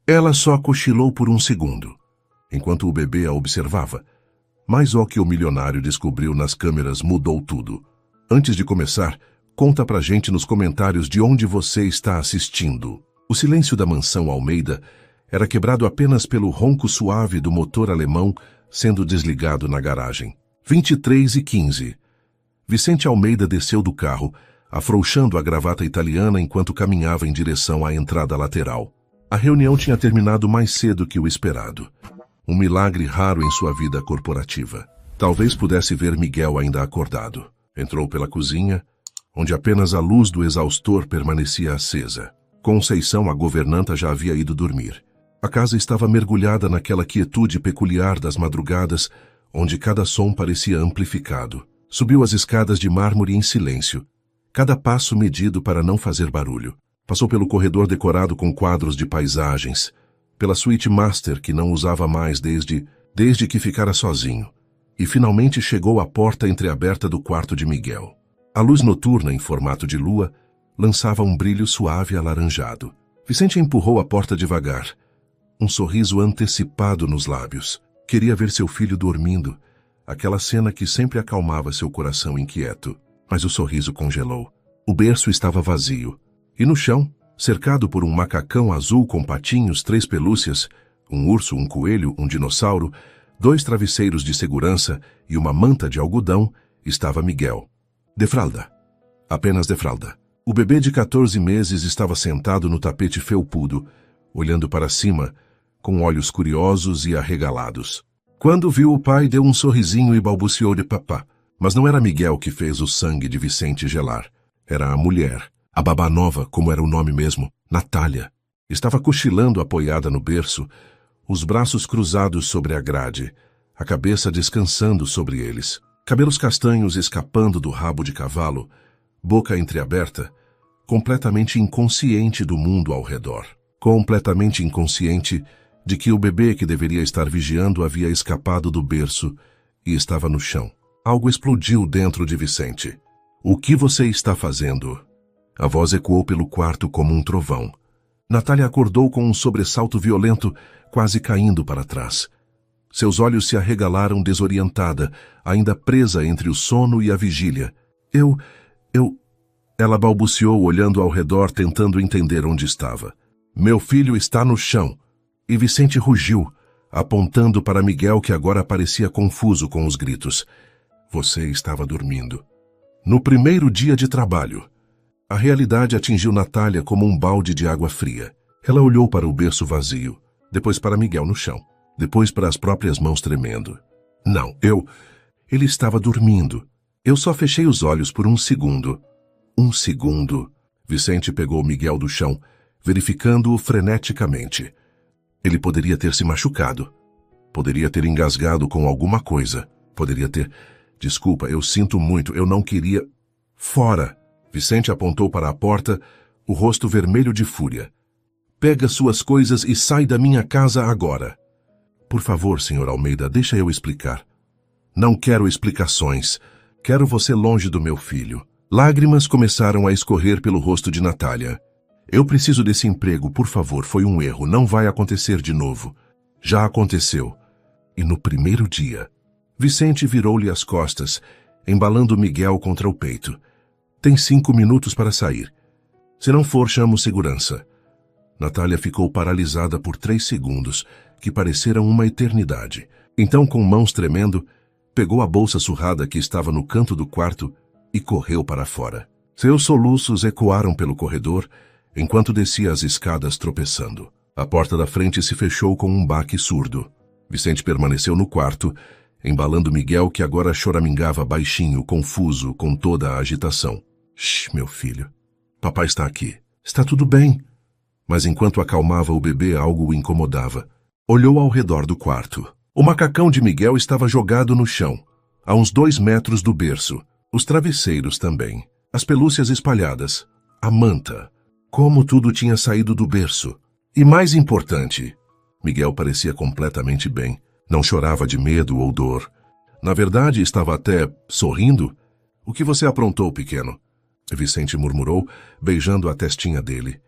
Ela só cochilou por um segundo, enquanto o bebê a observava. Mas o que o milionário descobriu nas câmeras mudou tudo. Antes de começar, conta pra gente nos comentários de onde você está assistindo. O silêncio da mansão Almeida era quebrado apenas pelo ronco suave do motor alemão sendo desligado na garagem. 23h15. Vicente Almeida desceu do carro, afrouxando a gravata italiana enquanto caminhava em direção à entrada lateral. A reunião tinha terminado mais cedo que o esperado. Um milagre raro em sua vida corporativa. Talvez pudesse ver Miguel ainda acordado. Entrou pela cozinha, onde apenas a luz do exaustor permanecia acesa. Conceição, a governanta, já havia ido dormir. A casa estava mergulhada naquela quietude peculiar das madrugadas, onde cada som parecia amplificado. Subiu as escadas de mármore em silêncio, cada passo medido para não fazer barulho. Passou pelo corredor decorado com quadros de paisagens, pela suíte master que não usava mais desde que ficara sozinho, e finalmente chegou à porta entreaberta do quarto de Miguel. A luz noturna, em formato de lua, lançava um brilho suave alaranjado. Vicente empurrou a porta devagar, um sorriso antecipado nos lábios. Queria ver seu filho dormindo, aquela cena que sempre acalmava seu coração inquieto. Mas o sorriso congelou. O berço estava vazio. E no chão, cercado por um macacão azul com patinhos, 3 pelúcias, um urso, um coelho, um dinossauro, 2 travesseiros de segurança e uma manta de algodão, estava Miguel. De fralda. Apenas de fralda. O bebê de 14 meses estava sentado no tapete felpudo, olhando para cima, com olhos curiosos e arregalados. Quando viu o pai, deu um sorrisinho e balbuciou de papá. Mas não era Miguel que fez o sangue de Vicente gelar. Era a mulher, a babá nova, como era o nome mesmo, Natália. Estava cochilando apoiada no berço, os braços cruzados sobre a grade, a cabeça descansando sobre eles. Cabelos castanhos escapando do rabo de cavalo, boca entreaberta, completamente inconsciente do mundo ao redor. Completamente inconsciente de que o bebê que deveria estar vigiando havia escapado do berço e estava no chão. Algo explodiu dentro de Vicente. O que você está fazendo? A voz ecoou pelo quarto como um trovão. Natália acordou com um sobressalto violento, quase caindo para trás. Seus olhos se arregalaram desorientada, ainda presa entre o sono e a vigília. Ela balbuciou, olhando ao redor, tentando entender onde estava. Meu filho está no chão. E Vicente rugiu, apontando para Miguel, que agora parecia confuso com os gritos. Você estava dormindo. No primeiro dia de trabalho. A realidade atingiu Natália como um balde de água fria. Ela olhou para o berço vazio, depois para Miguel no chão, depois para as próprias mãos tremendo. Não, Ele estava dormindo. Eu só fechei os olhos por um segundo. Um segundo. Vicente pegou Miguel do chão, verificando-o freneticamente. Ele poderia ter se machucado. Poderia ter engasgado com alguma coisa. Poderia ter... Desculpa, eu sinto muito, eu não queria... Fora! Vicente apontou para a porta, o rosto vermelho de fúria. Pega suas coisas e sai da minha casa agora. Por favor, Sr. Almeida, deixa eu explicar. Não quero explicações. Quero você longe do meu filho. Lágrimas começaram a escorrer pelo rosto de Natália. Eu preciso desse emprego, por favor, foi um erro, não vai acontecer de novo. Já aconteceu. E no primeiro dia... Vicente virou-lhe as costas, embalando Miguel contra o peito. Tem 5 minutos para sair. Se não for, chamo segurança. Natália ficou paralisada por 3 segundos, que pareceram uma eternidade. Então, com mãos tremendo, pegou a bolsa surrada que estava no canto do quarto e correu para fora. Seus soluços ecoaram pelo corredor, enquanto descia as escadas tropeçando. A porta da frente se fechou com um baque surdo. Vicente permaneceu no quarto, embalando Miguel, que agora choramingava baixinho, confuso, com toda a agitação. Shh, meu filho. Papai está aqui. Está tudo bem. Mas enquanto acalmava o bebê, algo o incomodava. Olhou ao redor do quarto. O macacão de Miguel estava jogado no chão, a uns 2 metros do berço. Os travesseiros também. As pelúcias espalhadas. A manta. Como tudo tinha saído do berço. E mais importante, Miguel parecia completamente bem. Não chorava de medo ou dor. Na verdade, estava até sorrindo. O que você aprontou, pequeno? Vicente murmurou, beijando a testinha dele.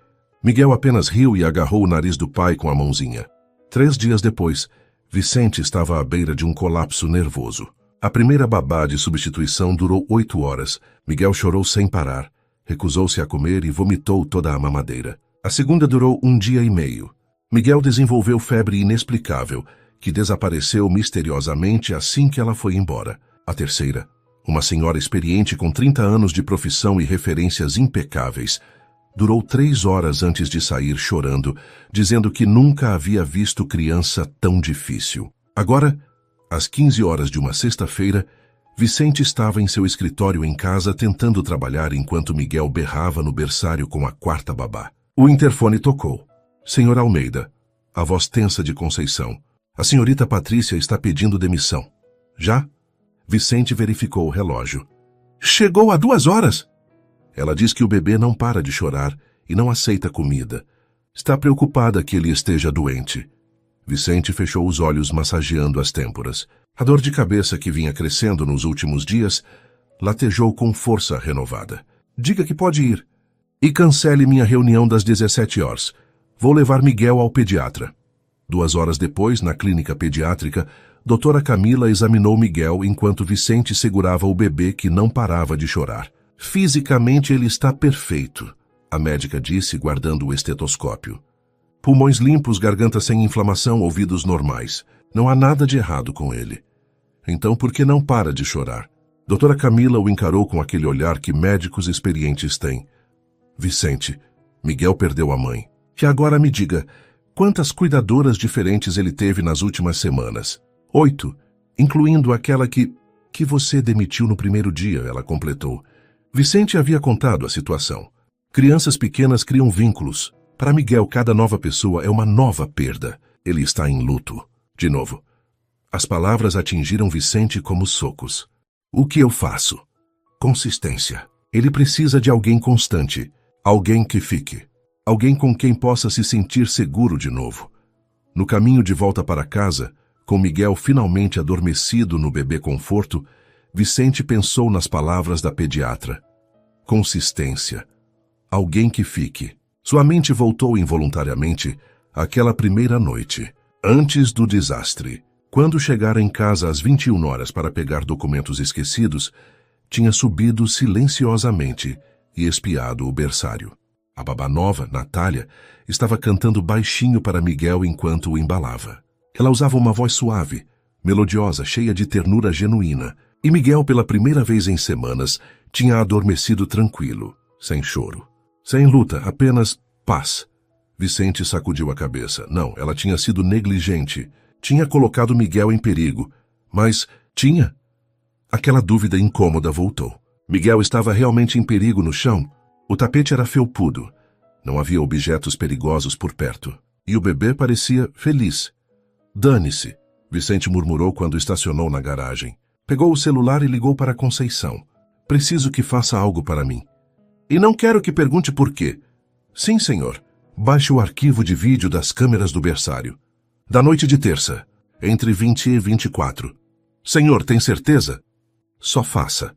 Miguel apenas riu e agarrou o nariz do pai com a mãozinha. 3 dias depois, Vicente estava à beira de um colapso nervoso. A primeira babá de substituição durou 8 horas. Miguel chorou sem parar, recusou-se a comer e vomitou toda a mamadeira. A segunda durou 1 dia e meio. Miguel desenvolveu febre inexplicável, que desapareceu misteriosamente assim que ela foi embora. A terceira, uma senhora experiente com 30 anos de profissão e referências impecáveis, durou 3 horas antes de sair chorando, dizendo que nunca havia visto criança tão difícil. Agora, às 15 horas de uma sexta-feira, Vicente estava em seu escritório em casa tentando trabalhar enquanto Miguel berrava no berçário com a 4ª babá. O interfone tocou. Senhor Almeida, a voz tensa de Conceição. A senhorita Patrícia está pedindo demissão. Já? Vicente verificou o relógio. Chegou há 2 horas! Ela diz que o bebê não para de chorar e não aceita comida. Está preocupada que ele esteja doente. Vicente fechou os olhos massageando as têmporas. A dor de cabeça que vinha crescendo nos últimos dias latejou com força renovada. Diga que pode ir. E cancele minha reunião das 17 horas. Vou levar Miguel ao pediatra. 2 horas depois, na clínica pediátrica, doutora Camila examinou Miguel enquanto Vicente segurava o bebê que não parava de chorar. Fisicamente ele está perfeito, a médica disse guardando o estetoscópio. Pulmões limpos, garganta sem inflamação, ouvidos normais. Não há nada de errado com ele. Então por que não para de chorar? Doutora Camila o encarou com aquele olhar que médicos experientes têm. Vicente, Miguel perdeu a mãe. E agora me diga, quantas cuidadoras diferentes ele teve nas últimas semanas? 8, incluindo aquela que você demitiu no primeiro dia, ela completou. Vicente havia contado a situação. Crianças pequenas criam vínculos. Para Miguel, cada nova pessoa é uma nova perda. Ele está em luto. De novo. As palavras atingiram Vicente como socos. O que eu faço? Consistência. Ele precisa de alguém constante. Alguém que fique. Alguém com quem possa se sentir seguro de novo. No caminho de volta para casa, com Miguel finalmente adormecido no bebê conforto, Vicente pensou nas palavras da pediatra. Consistência. Alguém que fique. Sua mente voltou involuntariamente àquela primeira noite, antes do desastre. Quando chegara em casa às 21 horas para pegar documentos esquecidos, tinha subido silenciosamente e espiado o berçário. A babá nova, Natália, estava cantando baixinho para Miguel enquanto o embalava. Ela usava uma voz suave, melodiosa, cheia de ternura genuína, e Miguel, pela primeira vez em semanas, tinha adormecido tranquilo, sem choro. Sem luta, apenas paz. Vicente sacudiu a cabeça. Não, ela tinha sido negligente. Tinha colocado Miguel em perigo. Mas tinha? Aquela dúvida incômoda voltou. Miguel estava realmente em perigo no chão. O tapete era felpudo. Não havia objetos perigosos por perto. E o bebê parecia feliz. Dane-se, Vicente murmurou quando estacionou na garagem. Pegou o celular e ligou para Conceição. Preciso que faça algo para mim. E não quero que pergunte por quê. Sim, senhor. Baixe o arquivo de vídeo das câmeras do berçário. Da noite de terça, entre 20 e 24. Senhor, tem certeza? Só faça.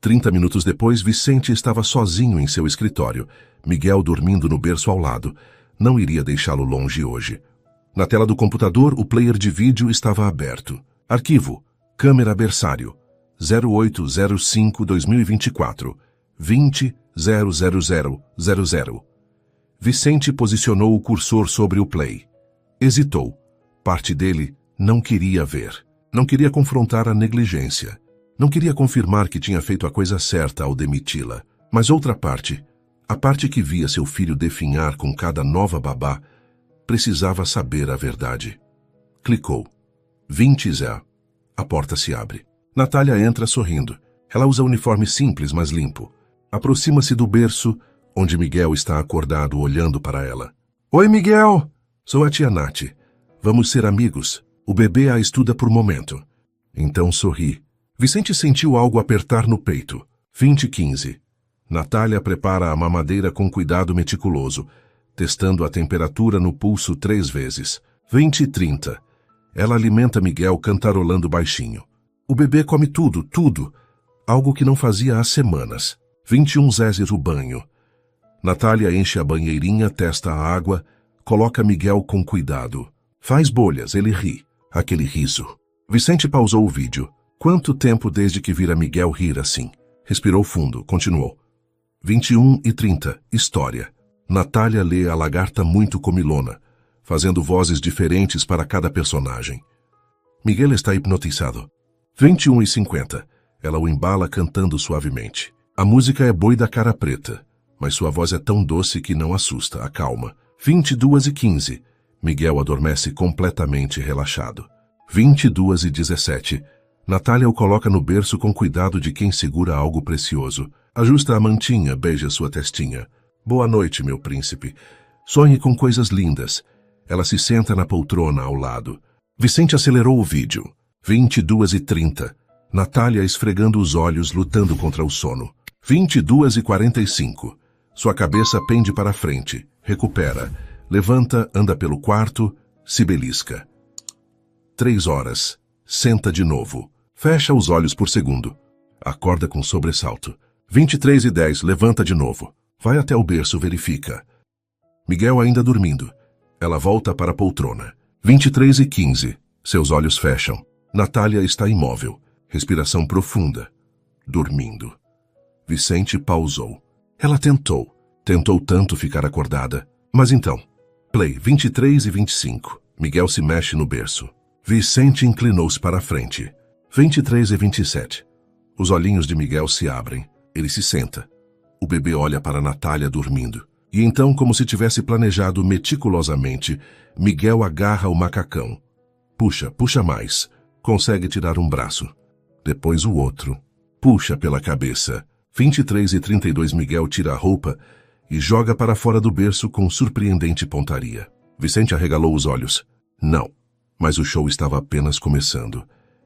30 minutos depois, Vicente estava sozinho em seu escritório. Miguel dormindo no berço ao lado. Não iria deixá-lo longe hoje. Na tela do computador, o player de vídeo estava aberto. Arquivo. Câmera berçário. 0805-2024. 20-00000. Vicente posicionou o cursor sobre o play. Hesitou. Parte dele não queria ver. Não queria confrontar a negligência. Não queria confirmar que tinha feito a coisa certa ao demiti-la. Mas outra parte, a parte que via seu filho definhar com cada nova babá, precisava saber a verdade. Clicou. 20 Zé. A porta se abre. Natália entra sorrindo. Ela usa uniforme simples, mas limpo. Aproxima-se do berço, onde Miguel está acordado olhando para ela. Oi, Miguel! Sou a tia Nath. Vamos ser amigos. O bebê a estuda por momento. Então sorri. Vicente sentiu algo apertar no peito. 20:15. Natália prepara a mamadeira com cuidado meticuloso, testando a temperatura no pulso 3 vezes. 20:30. Ela alimenta Miguel cantarolando baixinho. O bebê come tudo, tudo. Algo que não fazia há semanas. 21 Zézes o banho. Natália enche a banheirinha, testa a água, coloca Miguel com cuidado. Faz bolhas, ele ri. Aquele riso. Vicente pausou o vídeo. Quanto tempo desde que vira Miguel rir assim? Respirou fundo, continuou. 21:30, história. Natália lê A Lagarta Muito Comilona, fazendo vozes diferentes para cada personagem. Miguel está hipnotizado. 21:50, ela o embala cantando suavemente. A música é Boi da Cara Preta, mas sua voz é tão doce que não assusta, acalma. 22:15, Miguel adormece completamente relaxado. 22:17, Natália o coloca no berço com cuidado de quem segura algo precioso. Ajusta a mantinha, beija sua testinha. Boa noite, meu príncipe. Sonhe com coisas lindas. Ela se senta na poltrona ao lado. Vicente acelerou o vídeo. 22:30. Natália esfregando os olhos, lutando contra o sono. 22:45. Sua cabeça pende para frente. Recupera. Levanta, anda pelo quarto, se belisca. 3 horas. Senta de novo. Fecha os olhos por segundo. Acorda com sobressalto. 23:10. Levanta de novo. Vai até o berço, verifica. Miguel ainda dormindo. Ela volta para a poltrona. 23:15. Seus olhos fecham. Natália está imóvel. Respiração profunda. Dormindo. Vicente pausou. Ela tentou. Tentou tanto ficar acordada. Mas então. Play. 23:25. Miguel se mexe no berço. Vicente inclinou-se para a frente. 23:27. Os olhinhos de Miguel se abrem. Ele se senta. O bebê olha para Natália dormindo. E então, como se tivesse planejado meticulosamente, Miguel agarra o macacão. Puxa, puxa mais. Consegue tirar um braço. Depois o outro. Puxa pela cabeça. 23:32, Miguel tira a roupa e joga para fora do berço com surpreendente pontaria. Vicente arregalou os olhos. Não. Mas o show estava apenas começando.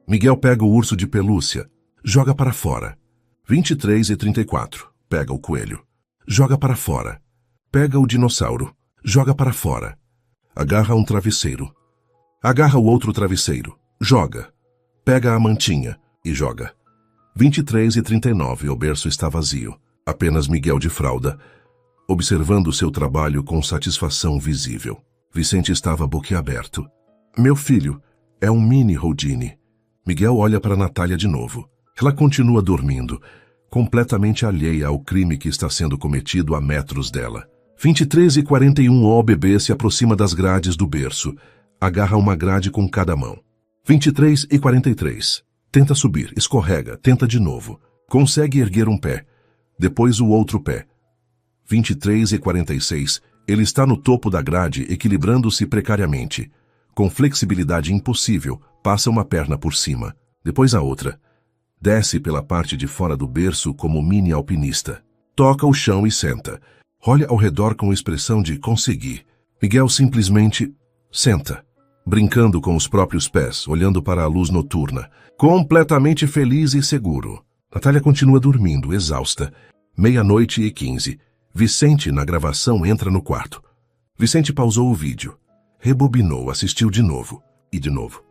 Miguel pega o urso de pelúcia. Joga para fora. 23:34. Pega o coelho. Joga para fora. Pega o dinossauro. Joga para fora. Agarra um travesseiro. Agarra o outro travesseiro. Joga. Pega a mantinha e joga. 23:39. O berço está vazio. Apenas Miguel de fralda, observando seu trabalho com satisfação visível. Vicente estava boquiaberto. Meu filho, é um mini Houdini. Miguel olha para Natália de novo. Ela continua dormindo, completamente alheia ao crime que está sendo cometido a metros dela. 23:41, o bebê se aproxima das grades do berço. Agarra uma grade com cada mão. 23:43. Tenta subir, escorrega, tenta de novo. Consegue erguer um pé. Depois o outro pé. 23:46. Ele está no topo da grade, equilibrando-se precariamente. Com flexibilidade impossível, passa uma perna por cima. Depois a outra. Desce pela parte de fora do berço como mini alpinista. Toca o chão e senta. Olha ao redor com expressão de conseguir. Miguel simplesmente senta, brincando com os próprios pés, olhando para a luz noturna, completamente feliz e seguro. Natália continua dormindo, exausta. 00:15. Vicente, na gravação, entra no quarto. Vicente pausou o vídeo. Rebobinou, assistiu de novo. E de novo.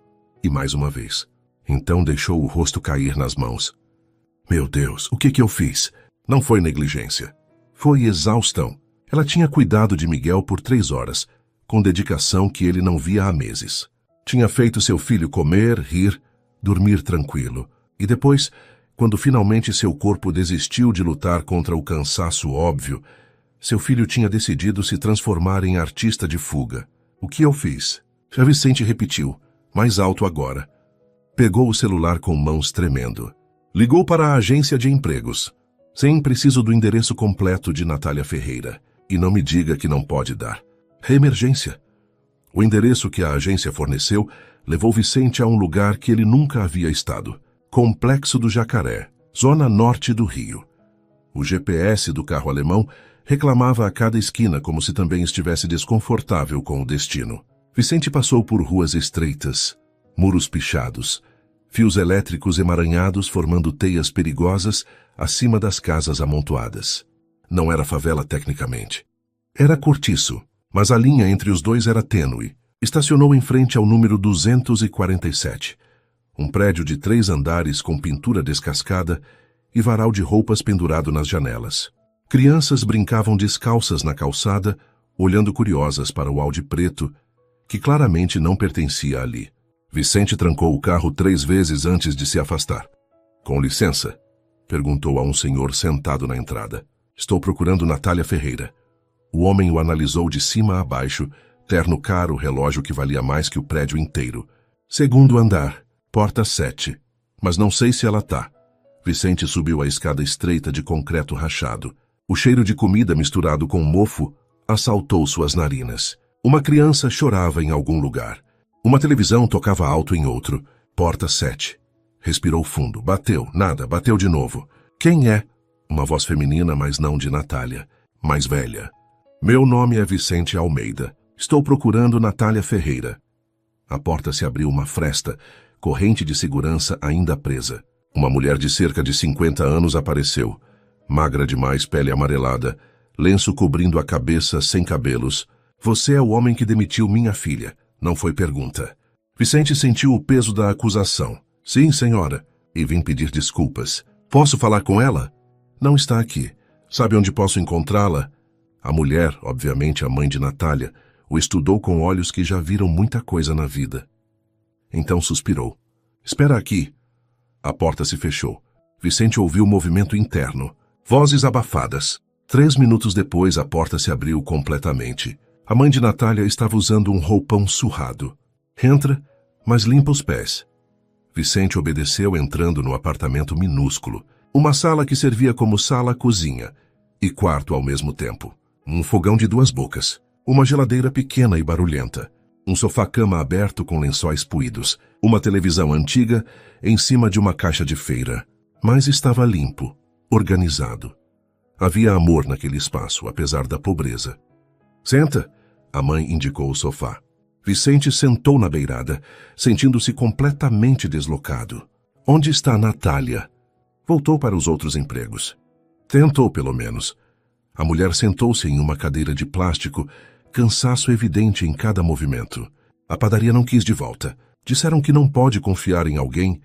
E mais uma vez. Então deixou o rosto cair nas mãos. Meu Deus, o que eu fiz? Não foi negligência. Foi exaustão. Ela tinha cuidado de Miguel por 3 horas, com dedicação que ele não via há meses. Tinha feito seu filho comer, rir, dormir tranquilo. E depois, quando finalmente seu corpo desistiu de lutar contra o cansaço óbvio, seu filho tinha decidido se transformar em artista de fuga. O que eu fiz? A Vicente repetiu, mais alto agora. Pegou o celular com mãos tremendo. Ligou para a agência de empregos. Sim, preciso do endereço completo de Natália Ferreira. E não me diga que não pode dar. É emergência. O endereço que a agência forneceu levou Vicente a um lugar que ele nunca havia estado. Complexo do Jacaré, zona norte do Rio. O GPS do carro alemão reclamava a cada esquina como se também estivesse desconfortável com o destino. Vicente passou por ruas estreitas, muros pichados, fios elétricos emaranhados formando teias perigosas acima das casas amontoadas. Não era favela tecnicamente. Era cortiço, mas a linha entre os dois era tênue. Estacionou em frente ao número 247, um prédio de 3 andares com pintura descascada e varal de roupas pendurado nas janelas. Crianças brincavam descalças na calçada, olhando curiosas para o Audi preto, que claramente não pertencia ali. Vicente trancou o carro 3 vezes antes de se afastar. "Com licença?" perguntou a um senhor sentado na entrada. "Estou procurando Natália Ferreira." O homem o analisou de cima a baixo, terno caro, relógio que valia mais que o prédio inteiro. "Segundo andar, porta 7. Mas não sei se ela tá." Vicente subiu a escada estreita de concreto rachado. O cheiro de comida misturado com mofo assaltou suas narinas. Uma criança chorava em algum lugar. Uma televisão tocava alto em outro. Porta 7. Respirou fundo. Bateu. Nada. Bateu de novo. "Quem é?" Uma voz feminina, mas não de Natália. Mais velha. "Meu nome é Vicente Almeida. Estou procurando Natália Ferreira." A porta se abriu uma fresta, corrente de segurança ainda presa. Uma mulher de cerca de 50 anos apareceu. Magra demais, pele amarelada, lenço cobrindo a cabeça, sem cabelos. "Você é o homem que demitiu minha filha." Não foi pergunta. Vicente sentiu o peso da acusação. "Sim, senhora. E vim pedir desculpas." "Posso falar com ela?" "Não está aqui. Sabe onde posso encontrá-la?" A mulher, obviamente a mãe de Natália, o estudou com olhos que já viram muita coisa na vida. Então suspirou. "Espera aqui." A porta se fechou. Vicente ouviu o movimento interno. Vozes abafadas. 3 minutos depois, a porta se abriu completamente. A mãe de Natália estava usando um roupão surrado. "Entra, mas limpa os pés." Vicente obedeceu, entrando no apartamento minúsculo. Uma sala que servia como sala-cozinha e quarto ao mesmo tempo. Um fogão de 2 bocas. Uma geladeira pequena e barulhenta. Um sofá-cama aberto com lençóis puídos. Uma televisão antiga em cima de uma caixa de feira. Mas estava limpo, organizado. Havia amor naquele espaço, apesar da pobreza. "Senta." A mãe indicou o sofá. Vicente sentou na beirada, sentindo-se completamente deslocado. "Onde está Natália?" Voltou para os outros empregos. Tentou, pelo menos. A mulher sentou-se em uma cadeira de plástico, cansaço evidente em cada movimento. A padaria não quis de volta. Disseram que não pode confiar em alguém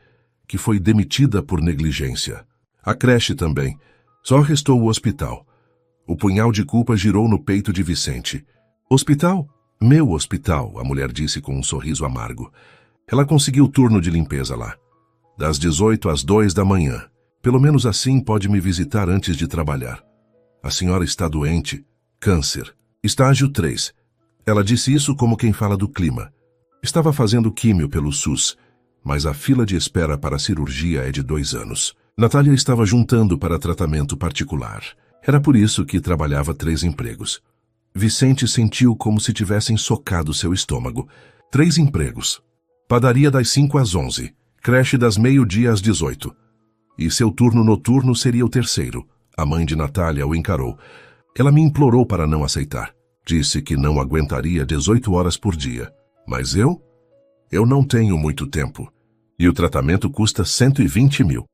que foi demitida por negligência. A creche também. Só restou o hospital. O punhal de culpa girou no peito de Vicente. "Hospital? Meu hospital," a mulher disse com um sorriso amargo. Ela conseguiu turno de limpeza lá. Das 18 às 2 da manhã. Pelo menos assim pode me visitar antes de trabalhar. A senhora está doente. Câncer. Estágio 3. Ela disse isso como quem fala do clima. Estava fazendo químio pelo SUS, mas a fila de espera para a cirurgia é de 2 anos. Natália estava juntando para tratamento particular. Era por isso que trabalhava 3 empregos. Vicente sentiu como se tivessem socado seu estômago. 3 empregos. Padaria das 5 às 11. Creche das 12h às 18. E seu turno noturno seria o 3º. A mãe de Natália o encarou. Ela me implorou para não aceitar. Disse que não aguentaria 18 horas por dia. Mas eu? Eu não tenho muito tempo. E o tratamento custa 120 mil.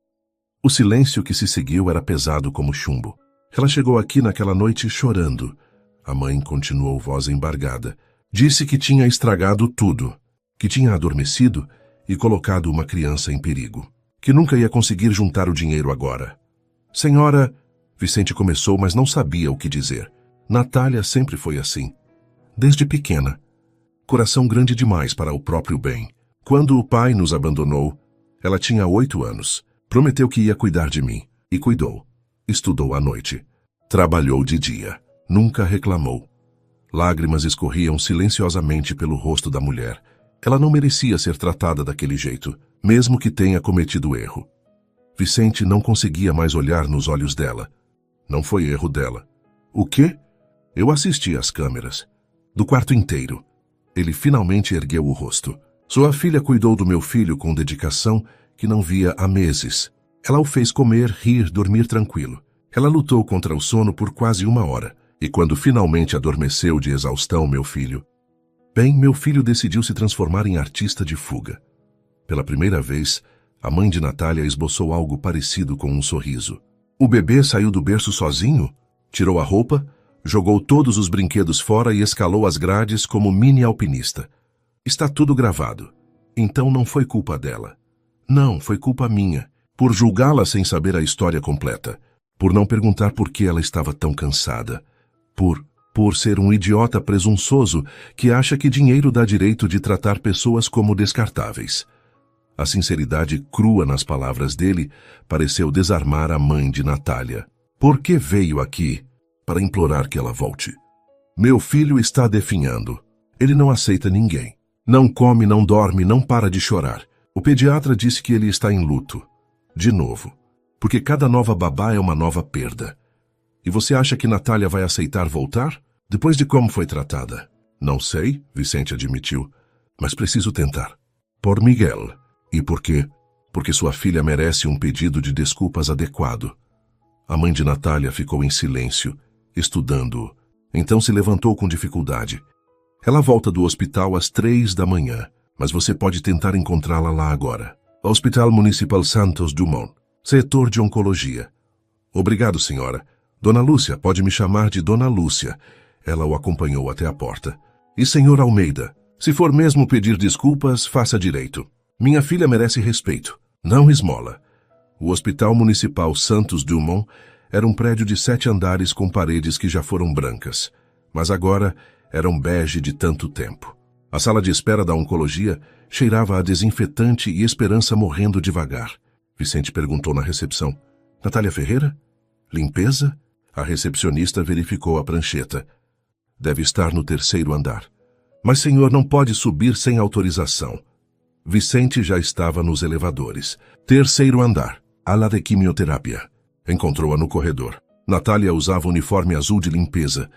O silêncio que se seguiu era pesado como chumbo. Ela chegou aqui naquela noite chorando. A mãe continuou, voz embargada. Disse que tinha estragado tudo. Que tinha adormecido e colocado uma criança em perigo. Que nunca ia conseguir juntar o dinheiro agora. "Senhora..." Vicente começou, mas não sabia o que dizer. Natália sempre foi assim. Desde pequena. Coração grande demais para o próprio bem. Quando o pai nos abandonou, ela tinha 8 anos. Prometeu que ia cuidar de mim. E cuidou. Estudou à noite. Trabalhou de dia. Nunca reclamou. Lágrimas escorriam silenciosamente pelo rosto da mulher. Ela não merecia ser tratada daquele jeito, mesmo que tenha cometido erro. Vicente não conseguia mais olhar nos olhos dela. Não foi erro dela. "O quê?" Eu assisti às câmeras. Do quarto inteiro. Ele finalmente ergueu o rosto. "Sua filha cuidou do meu filho com dedicação que não via há meses. Ela o fez comer, rir, dormir tranquilo. Ela lutou contra o sono por quase 1 hora. E quando finalmente adormeceu de exaustão, meu filho decidiu se transformar em artista de fuga. Pela primeira vez, a mãe de Natália esboçou algo parecido com um sorriso. O bebê saiu do berço sozinho, tirou a roupa, jogou todos os brinquedos fora e escalou as grades como mini alpinista. Está tudo gravado. Então não foi culpa dela. Não, foi culpa minha, por julgá-la sem saber a história completa. Por não perguntar por que ela estava tão cansada. Por ser um idiota presunçoso que acha que dinheiro dá direito de tratar pessoas como descartáveis. A sinceridade crua nas palavras dele pareceu desarmar a mãe de Natália. Por que veio aqui? Para implorar que ela volte. Meu filho está definhando. Ele não aceita ninguém. Não come, não dorme, não para de chorar. O pediatra disse que ele está em luto. De novo. Porque cada nova babá é uma nova perda. E você acha que Natália vai aceitar voltar? Depois de como foi tratada? Não sei, Vicente admitiu. Mas preciso tentar. Por Miguel. E por quê? Porque sua filha merece um pedido de desculpas adequado. A mãe de Natália ficou em silêncio, estudando-o. Então se levantou com dificuldade. Ela volta do hospital às 3 da manhã, mas você pode tentar encontrá-la lá agora. Hospital Municipal Santos Dumont, setor de oncologia. Obrigado, senhora. Dona Lúcia, pode me chamar de Dona Lúcia. Ela o acompanhou até a porta. E senhor Almeida, se for mesmo pedir desculpas, faça direito. Minha filha merece respeito, não esmola. O Hospital Municipal Santos Dumont era um prédio de 7 andares com paredes que já foram brancas, mas agora eram bege de tanto tempo. A sala de espera da oncologia cheirava a desinfetante e Esperança morrendo devagar. Vicente perguntou na recepção. Natália Ferreira? Limpeza? A recepcionista verificou a prancheta. Deve estar no 3º andar. Mas senhor não pode subir sem autorização. Vicente já estava nos elevadores. 3º andar. Ala de quimioterapia. Encontrou-a no corredor. Natália usava uniforme azul de limpeza,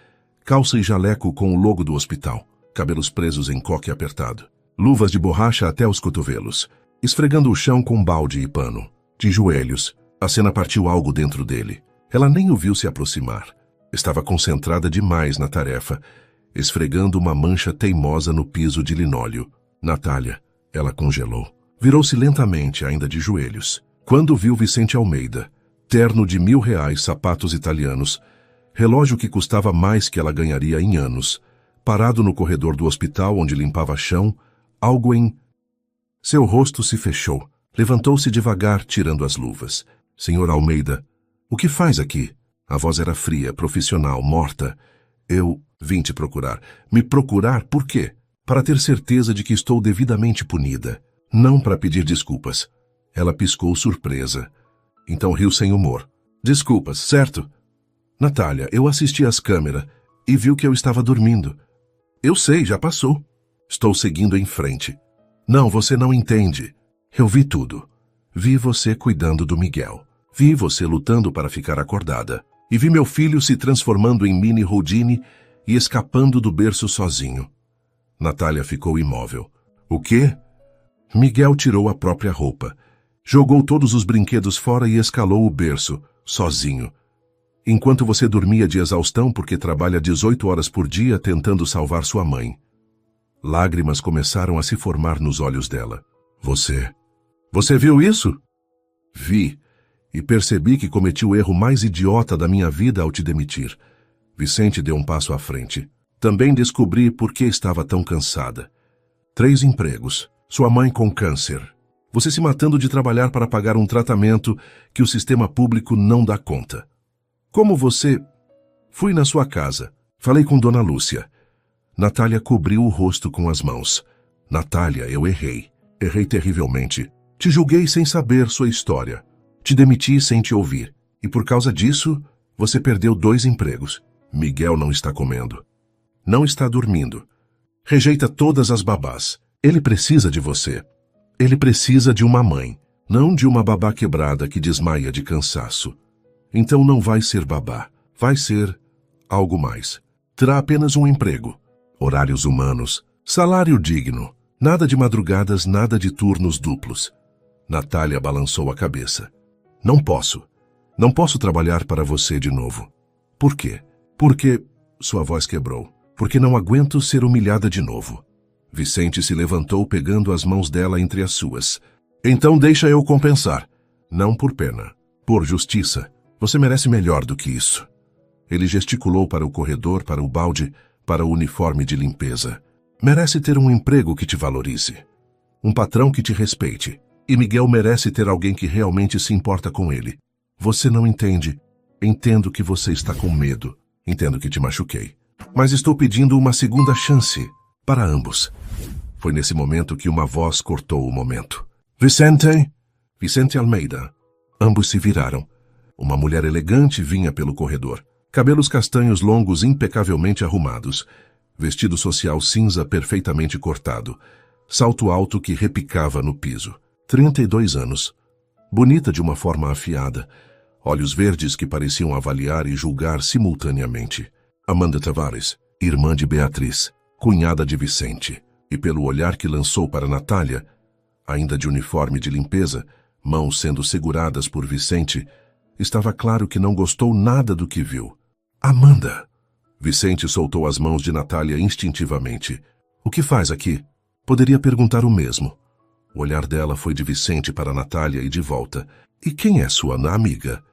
calça e jaleco com o logo do hospital, cabelos presos em coque apertado, luvas de borracha até os cotovelos, esfregando o chão com balde e pano. De joelhos, a cena partiu algo dentro dele. Ela nem o viu se aproximar. Estava concentrada demais na tarefa, esfregando uma mancha teimosa no piso de linóleo. Natália, ela congelou. Virou-se lentamente, ainda de joelhos. Quando viu Vicente Almeida, terno de R$1.000, sapatos italianos, relógio que custava mais que ela ganharia em anos, parado no corredor do hospital onde limpava chão, algo em... Seu rosto se fechou. Levantou-se devagar, tirando as luvas. Senhor Almeida, o que faz aqui? A voz era fria, profissional, morta. Eu vim te procurar. Me procurar por quê? Para ter certeza de que estou devidamente punida. Não para pedir desculpas. Ela piscou surpresa. Então riu sem humor. Desculpas, certo? Natália, eu assisti às câmeras e viu que eu estava dormindo. Eu sei, já passou. Estou seguindo em frente. Não, você não entende. Eu vi tudo. Vi você cuidando do Miguel. Vi você lutando para ficar acordada. E vi meu filho se transformando em mini Houdini e escapando do berço sozinho. Natália ficou imóvel. O quê? Miguel tirou a própria roupa. Jogou todos os brinquedos fora e escalou o berço, sozinho. Enquanto você dormia de exaustão porque trabalha 18 horas por dia tentando salvar sua mãe. Lágrimas começaram a se formar nos olhos dela. Você viu isso? Vi. E percebi que cometi o erro mais idiota da minha vida ao te demitir. Vicente deu um passo à frente. Também descobri por que estava tão cansada. 3 empregos. Sua mãe com câncer. Você se matando de trabalhar para pagar um tratamento que o sistema público não dá conta. Como você... Fui na sua casa. Falei com Dona Lúcia. Natália cobriu o rosto com as mãos. Natália, eu errei. Errei terrivelmente. Te julguei sem saber sua história. Te demiti sem te ouvir. E por causa disso, você perdeu 2 empregos. Miguel não está comendo. Não está dormindo. Rejeita todas as babás. Ele precisa de você. Ele precisa de uma mãe, não de uma babá quebrada que desmaia de cansaço. Então não vai ser babá. Vai ser algo mais. Terá apenas um emprego. Horários humanos. Salário digno. Nada de madrugadas, nada de turnos duplos. Natália balançou a cabeça. Não posso. Não posso trabalhar para você de novo. Por quê? Porque... Sua voz quebrou. Porque não aguento ser humilhada de novo. Vicente se levantou pegando as mãos dela entre as suas. Então deixa eu compensar. Não por pena. Por justiça. Você merece melhor do que isso. Ele gesticulou para o corredor, para o balde, para o uniforme de limpeza. Merece ter um emprego que te valorize. Um patrão que te respeite. E Miguel merece ter alguém que realmente se importa com ele. Você não entende. Entendo que você está com medo. Entendo que te machuquei. Mas estou pedindo uma segunda chance para ambos. Foi nesse momento que uma voz cortou o momento. Vicente! Vicente Almeida. Ambos se viraram. Uma mulher elegante vinha pelo corredor. Cabelos castanhos longos impecavelmente arrumados. Vestido social cinza perfeitamente cortado. Salto alto que repicava no piso. 32 anos. Bonita de uma forma afiada. Olhos verdes que pareciam avaliar e julgar simultaneamente. Amanda Tavares, irmã de Beatriz, cunhada de Vicente. E pelo olhar que lançou para Natália, ainda de uniforme de limpeza, mãos sendo seguradas por Vicente, estava claro que não gostou nada do que viu. Amanda! Vicente soltou as mãos de Natália instintivamente. O que faz aqui? Poderia perguntar o mesmo. O olhar dela foi de Vicente para Natália e de volta. E quem é sua amiga?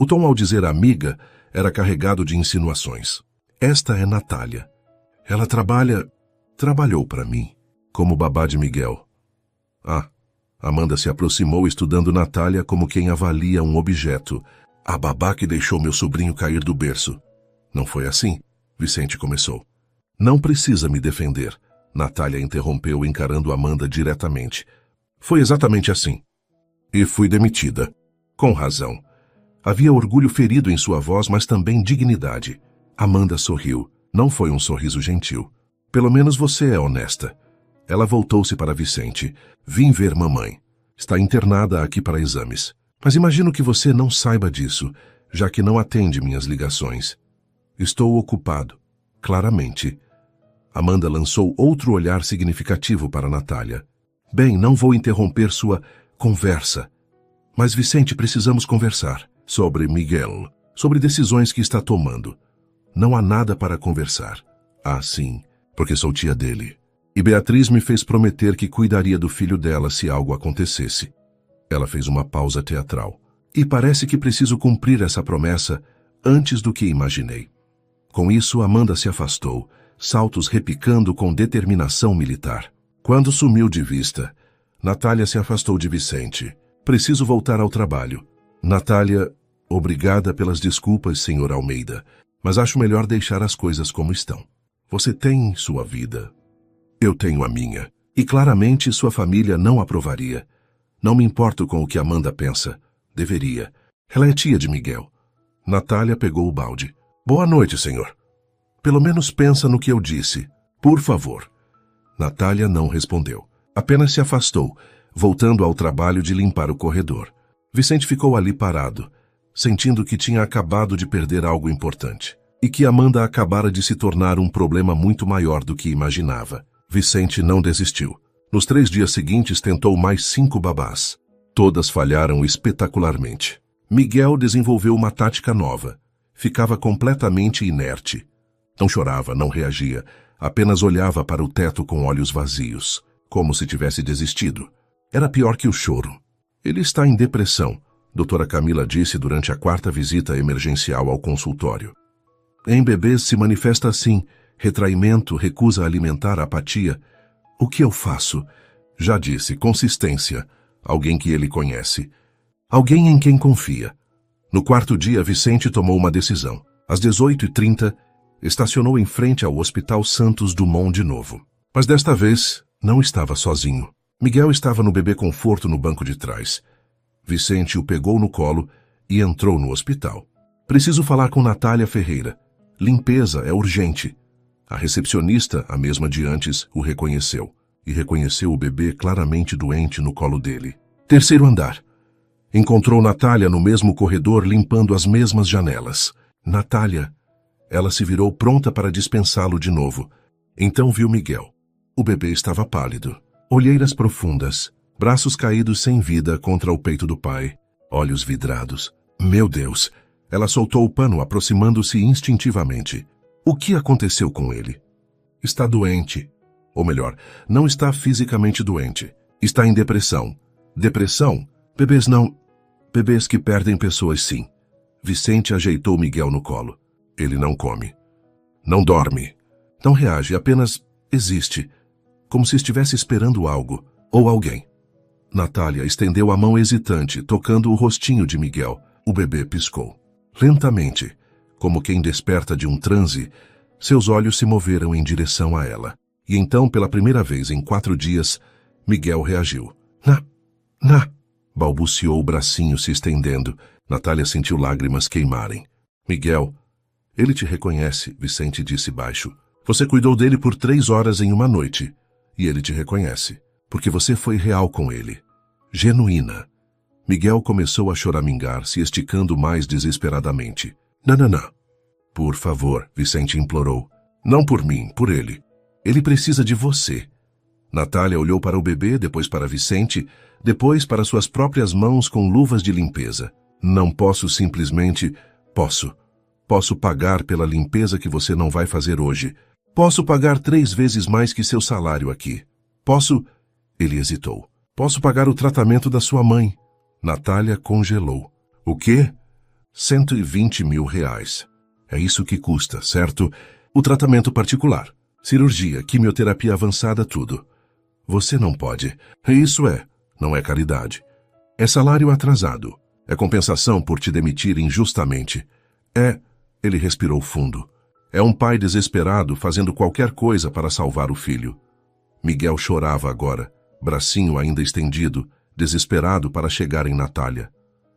O tom ao dizer amiga era carregado de insinuações. Esta é Natália. Ela trabalhou para mim, como babá de Miguel. Ah, Amanda se aproximou estudando Natália como quem avalia um objeto. A babá que deixou meu sobrinho cair do berço. Não foi assim? Vicente começou. Não precisa me defender. Natália interrompeu encarando Amanda diretamente. Foi exatamente assim. E fui demitida. Com razão. Havia orgulho ferido em sua voz, mas também dignidade. Amanda sorriu. Não foi um sorriso gentil. Pelo menos você é honesta. Ela voltou-se para Vicente. Vim ver mamãe. Está internada aqui para exames. Mas imagino que você não saiba disso, já que não atende minhas ligações. Estou ocupado. Claramente. Amanda lançou outro olhar significativo para Natália. Bem, não vou interromper sua conversa. Mas, Vicente, precisamos conversar. Sobre Miguel. Sobre decisões que está tomando. Não há nada para conversar. Ah, sim, porque sou tia dele. E Beatriz me fez prometer que cuidaria do filho dela se algo acontecesse. Ela fez uma pausa teatral. E parece que preciso cumprir essa promessa antes do que imaginei. Com isso, Amanda se afastou, saltos repicando com determinação militar. Quando sumiu de vista, Natália se afastou de Vicente. Preciso voltar ao trabalho. Natália, obrigada pelas desculpas, Sr. Almeida, mas acho melhor deixar as coisas como estão. Você tem sua vida. Eu tenho a minha. E claramente sua família não aprovaria. Não me importo com o que Amanda pensa. Deveria. Ela é tia de Miguel. Natália pegou o balde. Boa noite, senhor. Pelo menos pensa no que eu disse. Por favor. Natália não respondeu. Apenas se afastou, voltando ao trabalho de limpar o corredor. Vicente ficou ali parado, sentindo que tinha acabado de perder algo importante. E que Amanda acabara de se tornar um problema muito maior do que imaginava. Vicente não desistiu. Nos 3 dias seguintes tentou mais 5 babás. Todas falharam espetacularmente. Miguel desenvolveu uma tática nova. Ficava completamente inerte. Não chorava, não reagia. Apenas olhava para o teto com olhos vazios, como se tivesse desistido. Era pior que o choro. Ele está em depressão, doutora Camila disse durante a 4ª visita emergencial ao consultório. Em bebês se manifesta assim, retraimento, recusa alimentar, apatia. O que eu faço? Já disse, consistência. Alguém que ele conhece. Alguém em quem confia. No 4º dia, Vicente tomou uma decisão. Às 18h30, estacionou em frente ao Hospital Santos Dumont de novo. Mas desta vez, não estava sozinho. Miguel estava no bebê conforto no banco de trás. Vicente o pegou no colo e entrou no hospital. Preciso falar com Natália Ferreira. Limpeza é urgente. A recepcionista, a mesma de antes, o reconheceu. E reconheceu o bebê claramente doente no colo dele. 3º andar. Encontrou Natália no mesmo corredor limpando as mesmas janelas. Natália. Ela se virou pronta para dispensá-lo de novo. Então viu Miguel. O bebê estava pálido. Olheiras profundas, braços caídos sem vida contra o peito do pai, olhos vidrados. Meu Deus! Ela soltou o pano, aproximando-se instintivamente. O que aconteceu com ele? Está doente. Ou melhor, não está fisicamente doente. Está em depressão. Depressão? Bebês não... Bebês que perdem pessoas, sim. Vicente ajeitou Miguel no colo. Ele não come. Não dorme. Não reage, apenas existe. Como se estivesse esperando algo, ou alguém. Natália estendeu a mão hesitante, tocando o rostinho de Miguel. O bebê piscou. Lentamente, como quem desperta de um transe, seus olhos se moveram em direção a ela. E então, pela primeira vez em 4 dias, Miguel reagiu. Balbuciou o bracinho se estendendo. Natália sentiu lágrimas queimarem. Miguel, ele te reconhece, Vicente disse baixo. Você cuidou dele por 3 horas em uma noite. E ele te reconhece, porque você foi real com ele. Genuína. Miguel começou a choramingar, se esticando mais desesperadamente. Não. Por favor, Vicente implorou. Não por mim, por ele. Ele precisa de você. Natália olhou para o bebê, depois para Vicente, depois para suas próprias mãos com luvas de limpeza. Não posso simplesmente... Posso pagar pela limpeza que você não vai fazer hoje. Posso pagar 3 vezes mais que seu salário aqui. Posso... Ele hesitou. Posso pagar o tratamento da sua mãe. Natália congelou. O quê? 120 mil reais. É isso que custa, certo? O tratamento particular. Cirurgia, quimioterapia avançada, tudo. Você não pode. Isso não é caridade. É salário atrasado. É compensação por te demitir injustamente. Ele respirou fundo. É um pai desesperado fazendo qualquer coisa para salvar o filho. Miguel chorava agora, bracinho ainda estendido, desesperado para chegar em Natália.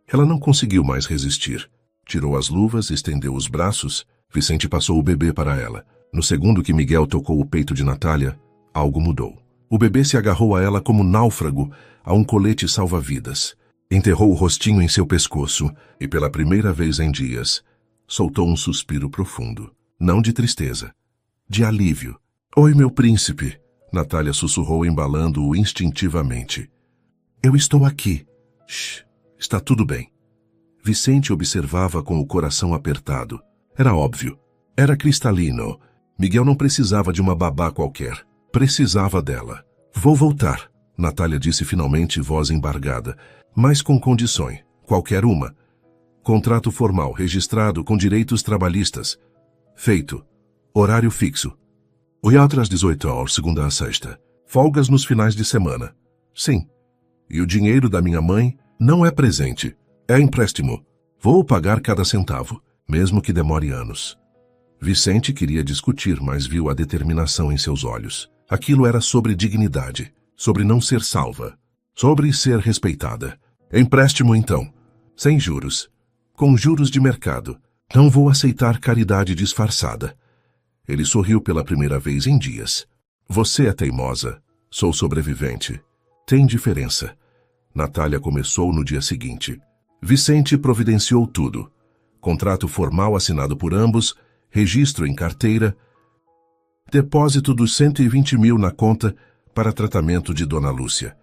Ela não conseguiu mais resistir. Tirou as luvas, estendeu os braços. Vicente passou o bebê para ela. No segundo que Miguel tocou o peito de Natália, algo mudou. O bebê se agarrou a ela como náufrago a um colete salva-vidas. Enterrou o rostinho em seu pescoço e, pela primeira vez em dias, soltou um suspiro profundo. Não de tristeza, de alívio. Oi, meu príncipe, Natália sussurrou, embalando-o instintivamente. Eu estou aqui. Shh, está tudo bem. Vicente observava com o coração apertado. Era óbvio. Era cristalino. Miguel não precisava de uma babá qualquer. Precisava dela. Vou voltar, Natália disse finalmente, voz embargada. Mas com condições. Qualquer uma. Contrato formal, registrado, com direitos trabalhistas. Feito. Horário fixo. Teatro às 18 horas, segunda a sexta. Folgas nos finais de semana. Sim. E o dinheiro da minha mãe não é presente. É empréstimo. Vou pagar cada centavo, mesmo que demore anos. Vicente queria discutir, mas viu a determinação em seus olhos. Aquilo era sobre dignidade, sobre não ser salva, sobre ser respeitada. Empréstimo, então. Sem juros. Com juros de mercado. Não vou aceitar caridade disfarçada. Ele sorriu pela primeira vez em dias. Você é teimosa. Sou sobrevivente. Tem diferença. Natália começou no dia seguinte. Vicente providenciou tudo. Contrato formal assinado por ambos, registro em carteira, depósito dos 120 mil na conta para tratamento de Dona Lúcia.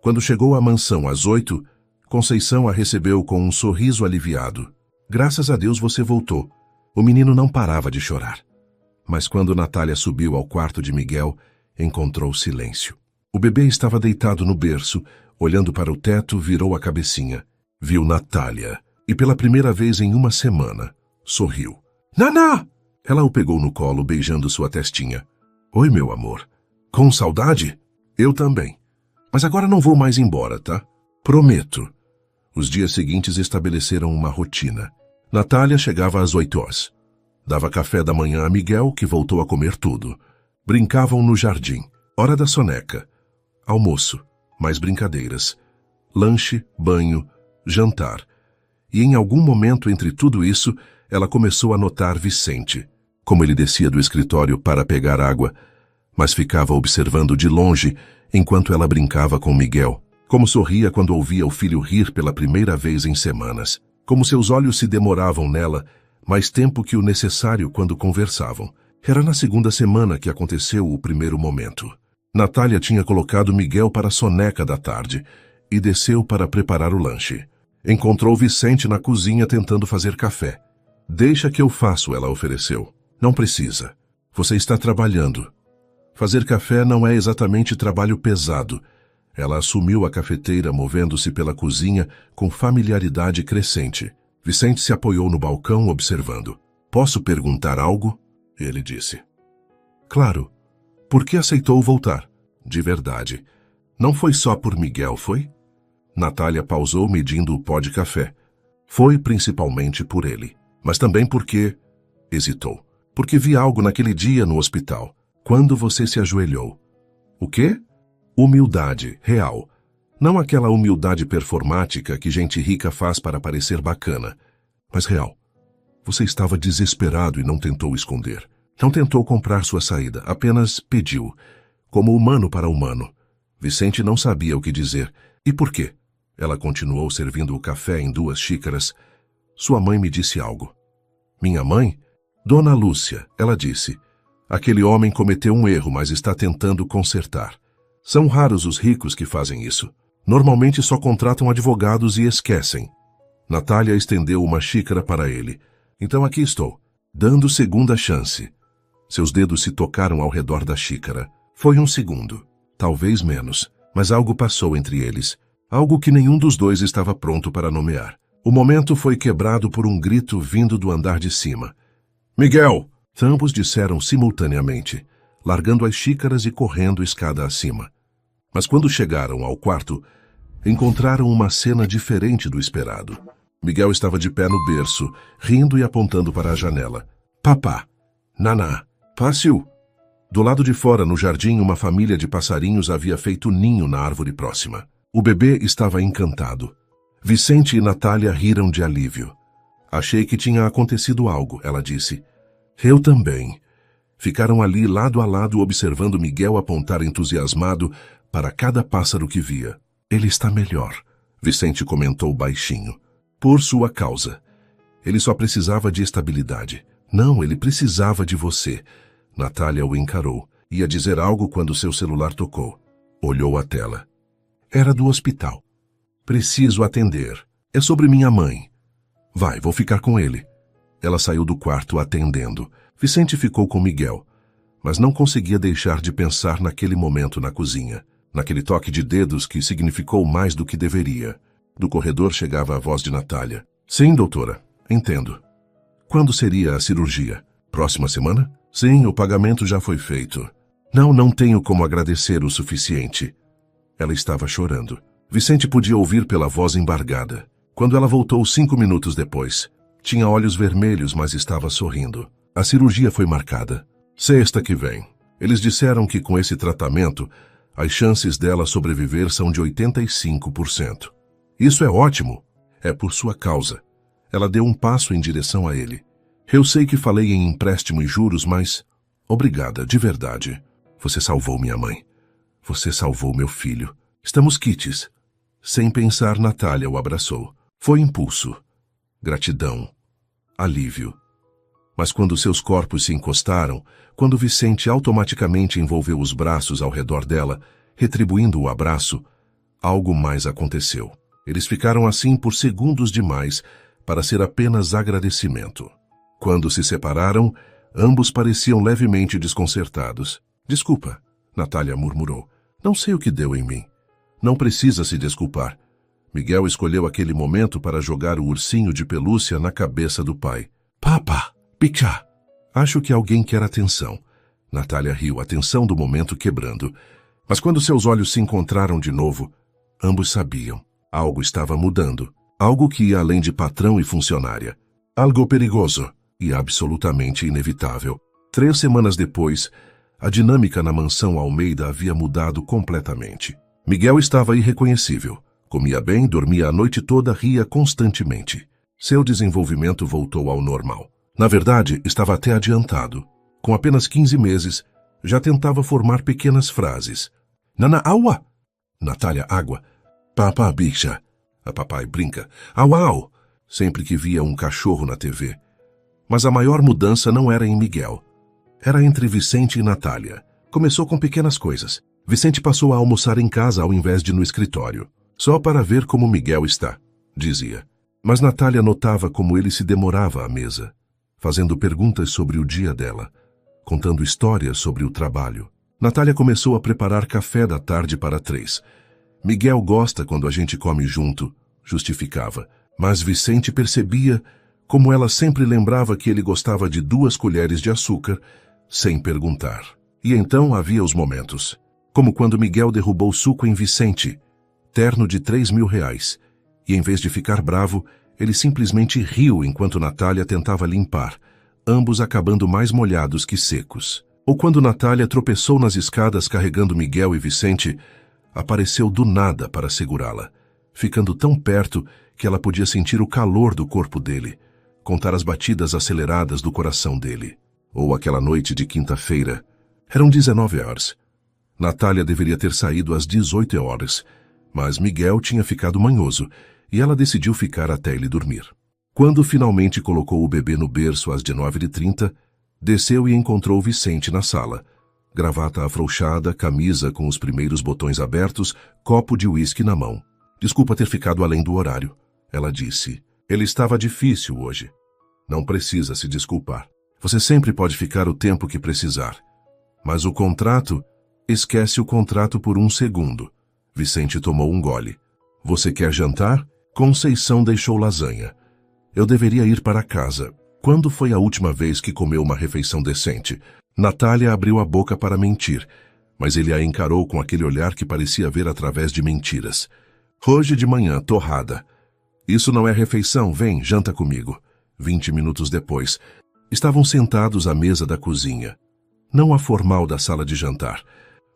Quando chegou à mansão às 8, Conceição a recebeu com um sorriso aliviado. Graças a Deus você voltou. O menino não parava de chorar. Mas quando Natália subiu ao quarto de Miguel, encontrou silêncio. O bebê estava deitado no berço, olhando para o teto, virou a cabecinha. Viu Natália e, pela primeira vez em uma semana, sorriu. Naná! Ela o pegou no colo, beijando sua testinha. Oi, meu amor. Com saudade? Eu também. Mas agora não vou mais embora, tá? Prometo. Os dias seguintes estabeleceram uma rotina. Natália chegava às 8 horas. Dava café da manhã a Miguel, que voltou a comer tudo. Brincavam no jardim. Hora da soneca. Almoço. Mais brincadeiras. Lanche, banho, jantar. E em algum momento entre tudo isso, ela começou a notar Vicente. Como ele descia do escritório para pegar água, mas ficava observando de longe enquanto ela brincava com Miguel. Como sorria quando ouvia o filho rir pela primeira vez em semanas. Como seus olhos se demoravam nela mais tempo que o necessário quando conversavam. Era na segunda semana que aconteceu o primeiro momento. Natália tinha colocado Miguel para a soneca da tarde e desceu para preparar o lanche. Encontrou Vicente na cozinha tentando fazer café. Deixa que eu faço, ela ofereceu. Não precisa. Você está trabalhando. Fazer café não é exatamente trabalho pesado. Ela assumiu a cafeteira, movendo-se pela cozinha com familiaridade crescente. Vicente se apoiou no balcão, observando. Posso perguntar algo? Ele disse. Claro. Por que aceitou voltar? De verdade. Não foi só por Miguel, foi? Natália pausou, medindo o pó de café. Foi principalmente por ele, mas também porque... Hesitou. Porque vi algo naquele dia no hospital, quando você se ajoelhou. O quê? Humildade real. Não aquela humildade performática que gente rica faz para parecer bacana, mas real. Você estava desesperado e não tentou esconder. Não tentou comprar sua saída, apenas pediu. Como humano para humano. Vicente não sabia o que dizer. E por quê? Ela continuou servindo o café em 2 xícaras. Sua mãe me disse algo. Minha mãe? Dona Lúcia, ela disse. Aquele homem cometeu um erro, mas está tentando consertar. São raros os ricos que fazem isso. Normalmente só contratam advogados e esquecem. Natália estendeu uma xícara para ele. Então aqui estou, dando segunda chance. Seus dedos se tocaram ao redor da xícara. Foi 1 segundo, talvez menos, mas algo passou entre eles. Algo que nenhum dos dois estava pronto para nomear. O momento foi quebrado por um grito vindo do andar de cima. Miguel! Ambos disseram simultaneamente, largando as xícaras e correndo escada acima. Mas quando chegaram ao quarto, encontraram uma cena diferente do esperado. Miguel estava de pé no berço, rindo e apontando para a janela. Papá! Naná! Fácil! Do lado de fora, no jardim, uma família de passarinhos havia feito ninho na árvore próxima. O bebê estava encantado. Vicente e Natália riram de alívio. Achei que tinha acontecido algo, ela disse. Eu também. Ficaram ali lado a lado observando Miguel apontar entusiasmado para cada pássaro que via. Ele está melhor, Vicente comentou baixinho. Por sua causa. Ele só precisava de estabilidade. Não, ele precisava de você. Natália o encarou. Ia dizer algo quando seu celular tocou. Olhou a tela. Era do hospital. Preciso atender. É sobre minha mãe. Vai, vou ficar com ele. Ela saiu do quarto atendendo. Vicente ficou com Miguel, mas não conseguia deixar de pensar naquele momento na cozinha, naquele toque de dedos que significou mais do que deveria. Do corredor chegava a voz de Natália. Sim, doutora, entendo. Quando seria a cirurgia? Próxima semana? Sim, o pagamento já foi feito. Não tenho como agradecer o suficiente. Ela estava chorando. Vicente podia ouvir pela voz embargada. Quando ela voltou 5 minutos depois, tinha olhos vermelhos, mas estava sorrindo. A cirurgia foi marcada. Sexta que vem. Eles disseram que com esse tratamento, as chances dela sobreviver são de 85%. Isso é ótimo. É por sua causa. Ela deu um passo em direção a ele. Eu sei que falei em empréstimo e juros, mas... Obrigada, de verdade. Você salvou minha mãe. Você salvou meu filho. Estamos quites. Sem pensar, Natália o abraçou. Foi impulso. Gratidão. Alívio. Mas quando seus corpos se encostaram, quando Vicente automaticamente envolveu os braços ao redor dela, retribuindo o abraço, algo mais aconteceu. Eles ficaram assim por segundos demais para ser apenas agradecimento. Quando se separaram, ambos pareciam levemente desconcertados. Desculpa, Natália murmurou. Não sei o que deu em mim. Não precisa se desculpar. Miguel escolheu aquele momento para jogar o ursinho de pelúcia na cabeça do pai. Papa, pichá. Acho que alguém quer atenção. Natália riu, a tensão do momento quebrando. Mas quando seus olhos se encontraram de novo, ambos sabiam. Algo estava mudando. Algo que ia além de patrão e funcionária. Algo perigoso e absolutamente inevitável. 3 semanas depois, a dinâmica na mansão Almeida havia mudado completamente. Miguel estava irreconhecível. Comia bem, dormia a noite toda, ria constantemente. Seu desenvolvimento voltou ao normal. Na verdade, estava até adiantado. Com apenas 15 meses, já tentava formar pequenas frases. Nana, aua! Natália, água. Papá, bicha. A papai brinca. Au, au! Sempre que via um cachorro na TV. Mas a maior mudança não era em Miguel. Era entre Vicente e Natália. Começou com pequenas coisas. Vicente passou a almoçar em casa ao invés de no escritório. Só para ver como Miguel está, dizia. Mas Natália notava como ele se demorava à mesa, fazendo perguntas sobre o dia dela, contando histórias sobre o trabalho. Natália começou a preparar café da tarde para 3. Miguel gosta quando a gente come junto, justificava. Mas Vicente percebia como ela sempre lembrava que ele gostava de 2 colheres de açúcar, sem perguntar. E então havia os momentos, como quando Miguel derrubou suco em Vicente, terno de R$3.000, e em vez de ficar bravo, Ele simplesmente riu enquanto Natália tentava limpar, ambos acabando mais molhados que secos. Ou quando Natália tropeçou nas escadas carregando Miguel e Vicente, apareceu do nada para segurá-la, ficando tão perto que ela podia sentir o calor do corpo dele, contar as batidas aceleradas do coração dele. Ou aquela noite de quinta-feira. Eram 19 horas. Natália deveria ter saído às 18 horas, mas Miguel tinha ficado manhoso e ela decidiu ficar até ele dormir. Quando finalmente colocou o bebê no berço às 19h30, desceu e encontrou Vicente na sala. Gravata afrouxada, camisa com os primeiros botões abertos, copo de uísque na mão. Desculpa ter ficado além do horário, ela disse. Ele estava difícil hoje. Não precisa se desculpar. Você sempre pode ficar o tempo que precisar. Mas o contrato... Esquece o contrato por um segundo. Vicente tomou um gole. Você quer jantar? Conceição deixou lasanha. Eu deveria ir para casa. Quando foi a última vez que comeu uma refeição decente? Natália abriu a boca para mentir, mas ele a encarou com aquele olhar que parecia ver através de mentiras. Hoje de manhã, torrada. Isso não é refeição, vem, janta comigo. 20 minutos depois, estavam sentados à mesa da cozinha. Não a formal da sala de jantar,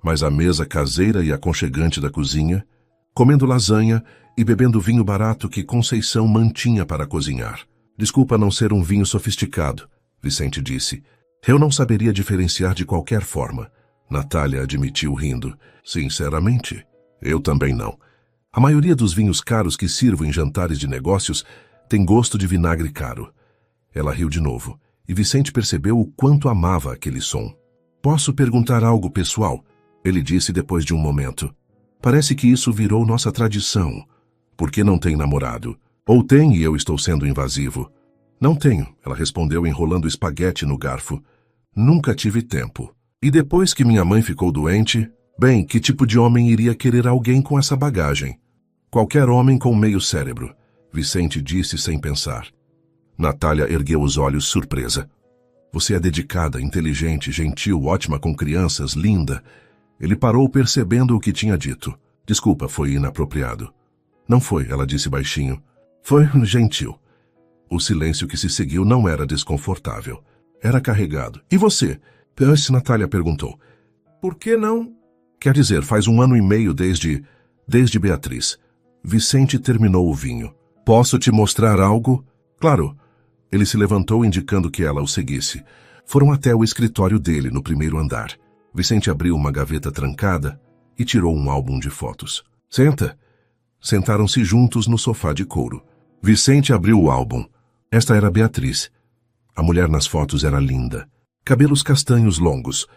mas a mesa caseira e aconchegante da cozinha, comendo lasanha e bebendo vinho barato que Conceição mantinha para cozinhar. Desculpa não ser um vinho sofisticado, Vicente disse. Eu não saberia diferenciar de qualquer forma. Natália admitiu rindo. Sinceramente, eu também não. A maioria dos vinhos caros que sirvo em jantares de negócios tem gosto de vinagre caro. Ela riu de novo, e Vicente percebeu o quanto amava aquele som. Posso perguntar algo pessoal? Ele disse depois de um momento. Parece que isso virou nossa tradição. Por que não tem namorado? Ou tem e eu estou sendo invasivo? Não tenho, ela respondeu enrolando espaguete no garfo. Nunca tive tempo. E depois que minha mãe ficou doente, bem, que tipo de homem iria querer alguém com essa bagagem? Qualquer homem com meio cérebro, Vicente disse sem pensar. Natália ergueu os olhos surpresa. Você é dedicada, inteligente, gentil, ótima com crianças, linda. Ele parou percebendo o que tinha dito. Desculpa, foi inapropriado. Não foi, ela disse baixinho. Foi gentil. O silêncio que se seguiu não era desconfortável. Era carregado. E você? Natália perguntou. Por que não? Quer dizer, faz 1 ano e meio desde Beatriz. Vicente terminou o vinho. Posso te mostrar algo? Claro. Ele se levantou indicando que ela o seguisse. Foram até o escritório dele, no primeiro andar. Vicente abriu uma gaveta trancada e tirou um álbum de fotos. Senta. Sentaram-se juntos no sofá de couro. Vicente abriu o álbum. Esta era Beatriz. A mulher nas fotos era linda. Cabelos castanhos longos,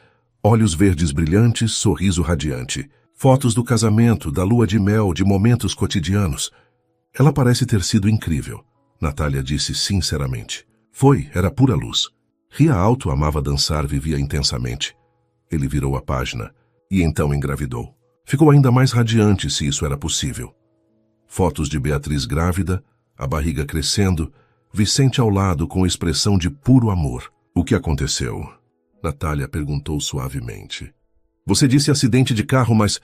olhos verdes brilhantes, sorriso radiante. Fotos do casamento, da lua de mel, de momentos cotidianos. Ela parece ter sido incrível, Natália disse sinceramente. Foi, era pura luz. Ria alto, amava dançar, vivia intensamente. Ele virou a página e então engravidou. Ficou ainda mais radiante se isso era possível. Fotos de Beatriz grávida, a barriga crescendo, Vicente ao lado com expressão de puro amor. O que aconteceu? Natália perguntou suavemente. Você disse acidente de carro, mas...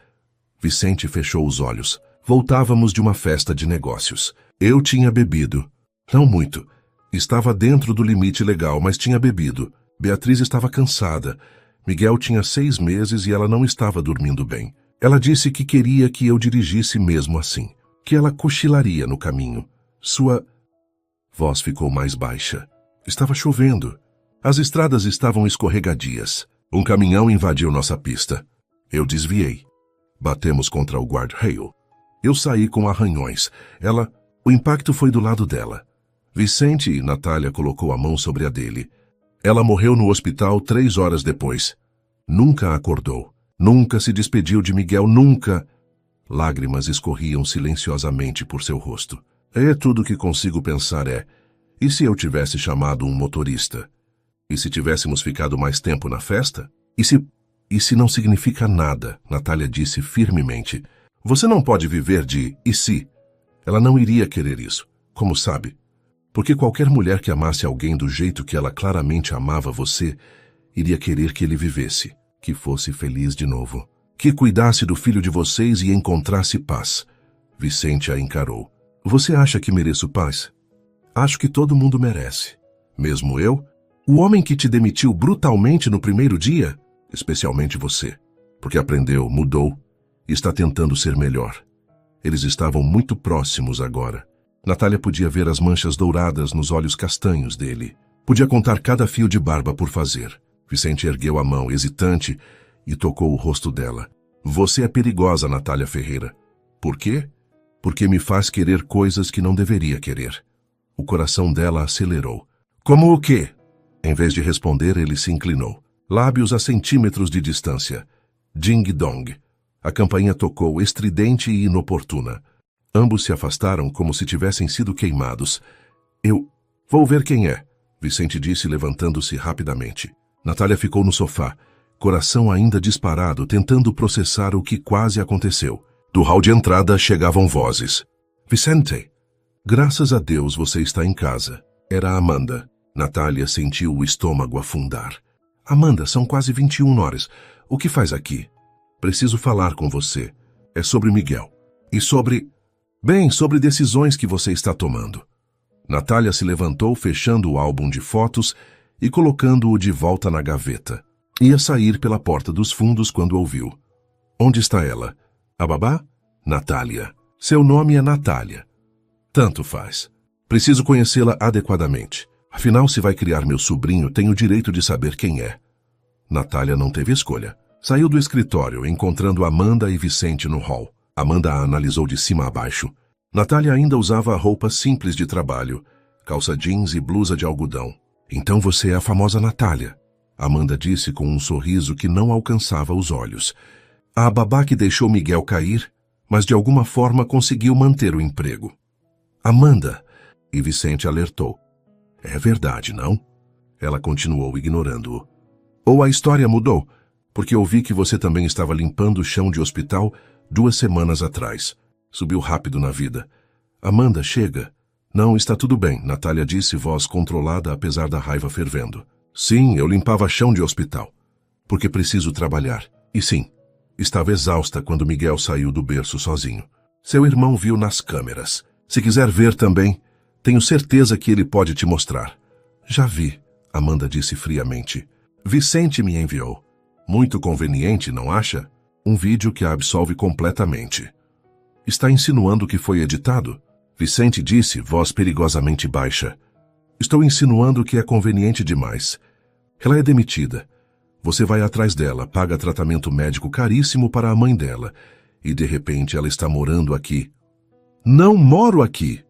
Vicente fechou os olhos. Voltávamos de uma festa de negócios. Eu tinha bebido. Não muito. Estava dentro do limite legal, mas tinha bebido. Beatriz estava cansada. Miguel tinha 6 meses e ela não estava dormindo bem. Ela disse que queria que eu dirigisse mesmo assim. Que ela cochilaria no caminho. Sua voz ficou mais baixa. Estava chovendo. As estradas estavam escorregadias. Um caminhão invadiu nossa pista. Eu desviei. Batemos contra o guardrail. Eu saí com arranhões. O impacto foi do lado dela. Vicente e Natália colocou a mão sobre a dele. Ela morreu no hospital 3 horas depois. Nunca acordou. Nunca se despediu de Miguel, nunca. Lágrimas escorriam silenciosamente por seu rosto. É tudo que consigo pensar e se eu tivesse chamado um motorista? E se tivéssemos ficado mais tempo na festa? E se não significa nada, Natália disse firmemente. Você não pode viver de e se. Ela não iria querer isso, como sabe? Porque qualquer mulher que amasse alguém do jeito que ela claramente amava você, iria querer que ele vivesse, que fosse feliz de novo, que cuidasse do filho de vocês e encontrasse paz. Vicente a encarou. Você acha que mereço paz? Acho que todo mundo merece. Mesmo eu? O homem que te demitiu brutalmente no primeiro dia? Especialmente você. Porque aprendeu, mudou e está tentando ser melhor. Eles estavam muito próximos agora. Natália podia ver as manchas douradas nos olhos castanhos dele. Podia contar cada fio de barba por fazer. Vicente ergueu a mão, hesitante, e tocou o rosto dela. Você é perigosa, Natália Ferreira. Por quê? Porque me faz querer coisas que não deveria querer. O coração dela acelerou. Como o quê? Em vez de responder, ele se inclinou. Lábios a centímetros de distância. Ding-dong. A campainha tocou, estridente e inoportuna. Ambos se afastaram como se tivessem sido queimados. Eu vou ver quem é, Vicente disse, levantando-se rapidamente. Natália ficou no sofá, coração ainda disparado, tentando processar o que quase aconteceu. Do hall de entrada chegavam vozes. Vicente! Graças a Deus você está em casa. Era a Amanda. Natália sentiu o estômago afundar. Amanda, são quase 21 horas. O que faz aqui? Preciso falar com você. É sobre Miguel. E sobre... Bem, sobre decisões que você está tomando. Natália se levantou, fechando o álbum de fotos e colocando-o de volta na gaveta. Ia sair pela porta dos fundos quando ouviu. Onde está ela? A babá? Natália. Seu nome é Natália. Tanto faz. Preciso conhecê-la adequadamente. Afinal, se vai criar meu sobrinho, tenho o direito de saber quem é. Natália não teve escolha. Saiu do escritório, encontrando Amanda e Vicente no hall. Amanda a analisou de cima a baixo. Natália ainda usava roupas simples de trabalho, calça jeans e blusa de algodão. Então você é a famosa Natália, Amanda disse com um sorriso que não alcançava os olhos. A babá que deixou Miguel cair, mas de alguma forma conseguiu manter o emprego. Amanda, e Vicente alertou. É verdade, não? Ela continuou ignorando-o. Ou a história mudou, porque ouvi que você também estava limpando o chão de hospital 2 semanas atrás. Subiu rápido na vida. Amanda, chega. Não, está tudo bem, Natália disse, voz controlada apesar da raiva fervendo. Sim, eu limpava chão de hospital. Porque preciso trabalhar. E sim, estava exausta quando Miguel saiu do berço sozinho. Seu irmão viu nas câmeras. Se quiser ver também, tenho certeza que ele pode te mostrar. Já vi, Amanda disse friamente. Vicente me enviou. Muito conveniente, não acha? Um vídeo que a absolve completamente. Está insinuando que foi editado? Vicente disse, voz perigosamente baixa. Estou insinuando que é conveniente demais. Ela é demitida. Você vai atrás dela, paga tratamento médico caríssimo para a mãe dela. E de repente ela está morando aqui. Não moro aqui!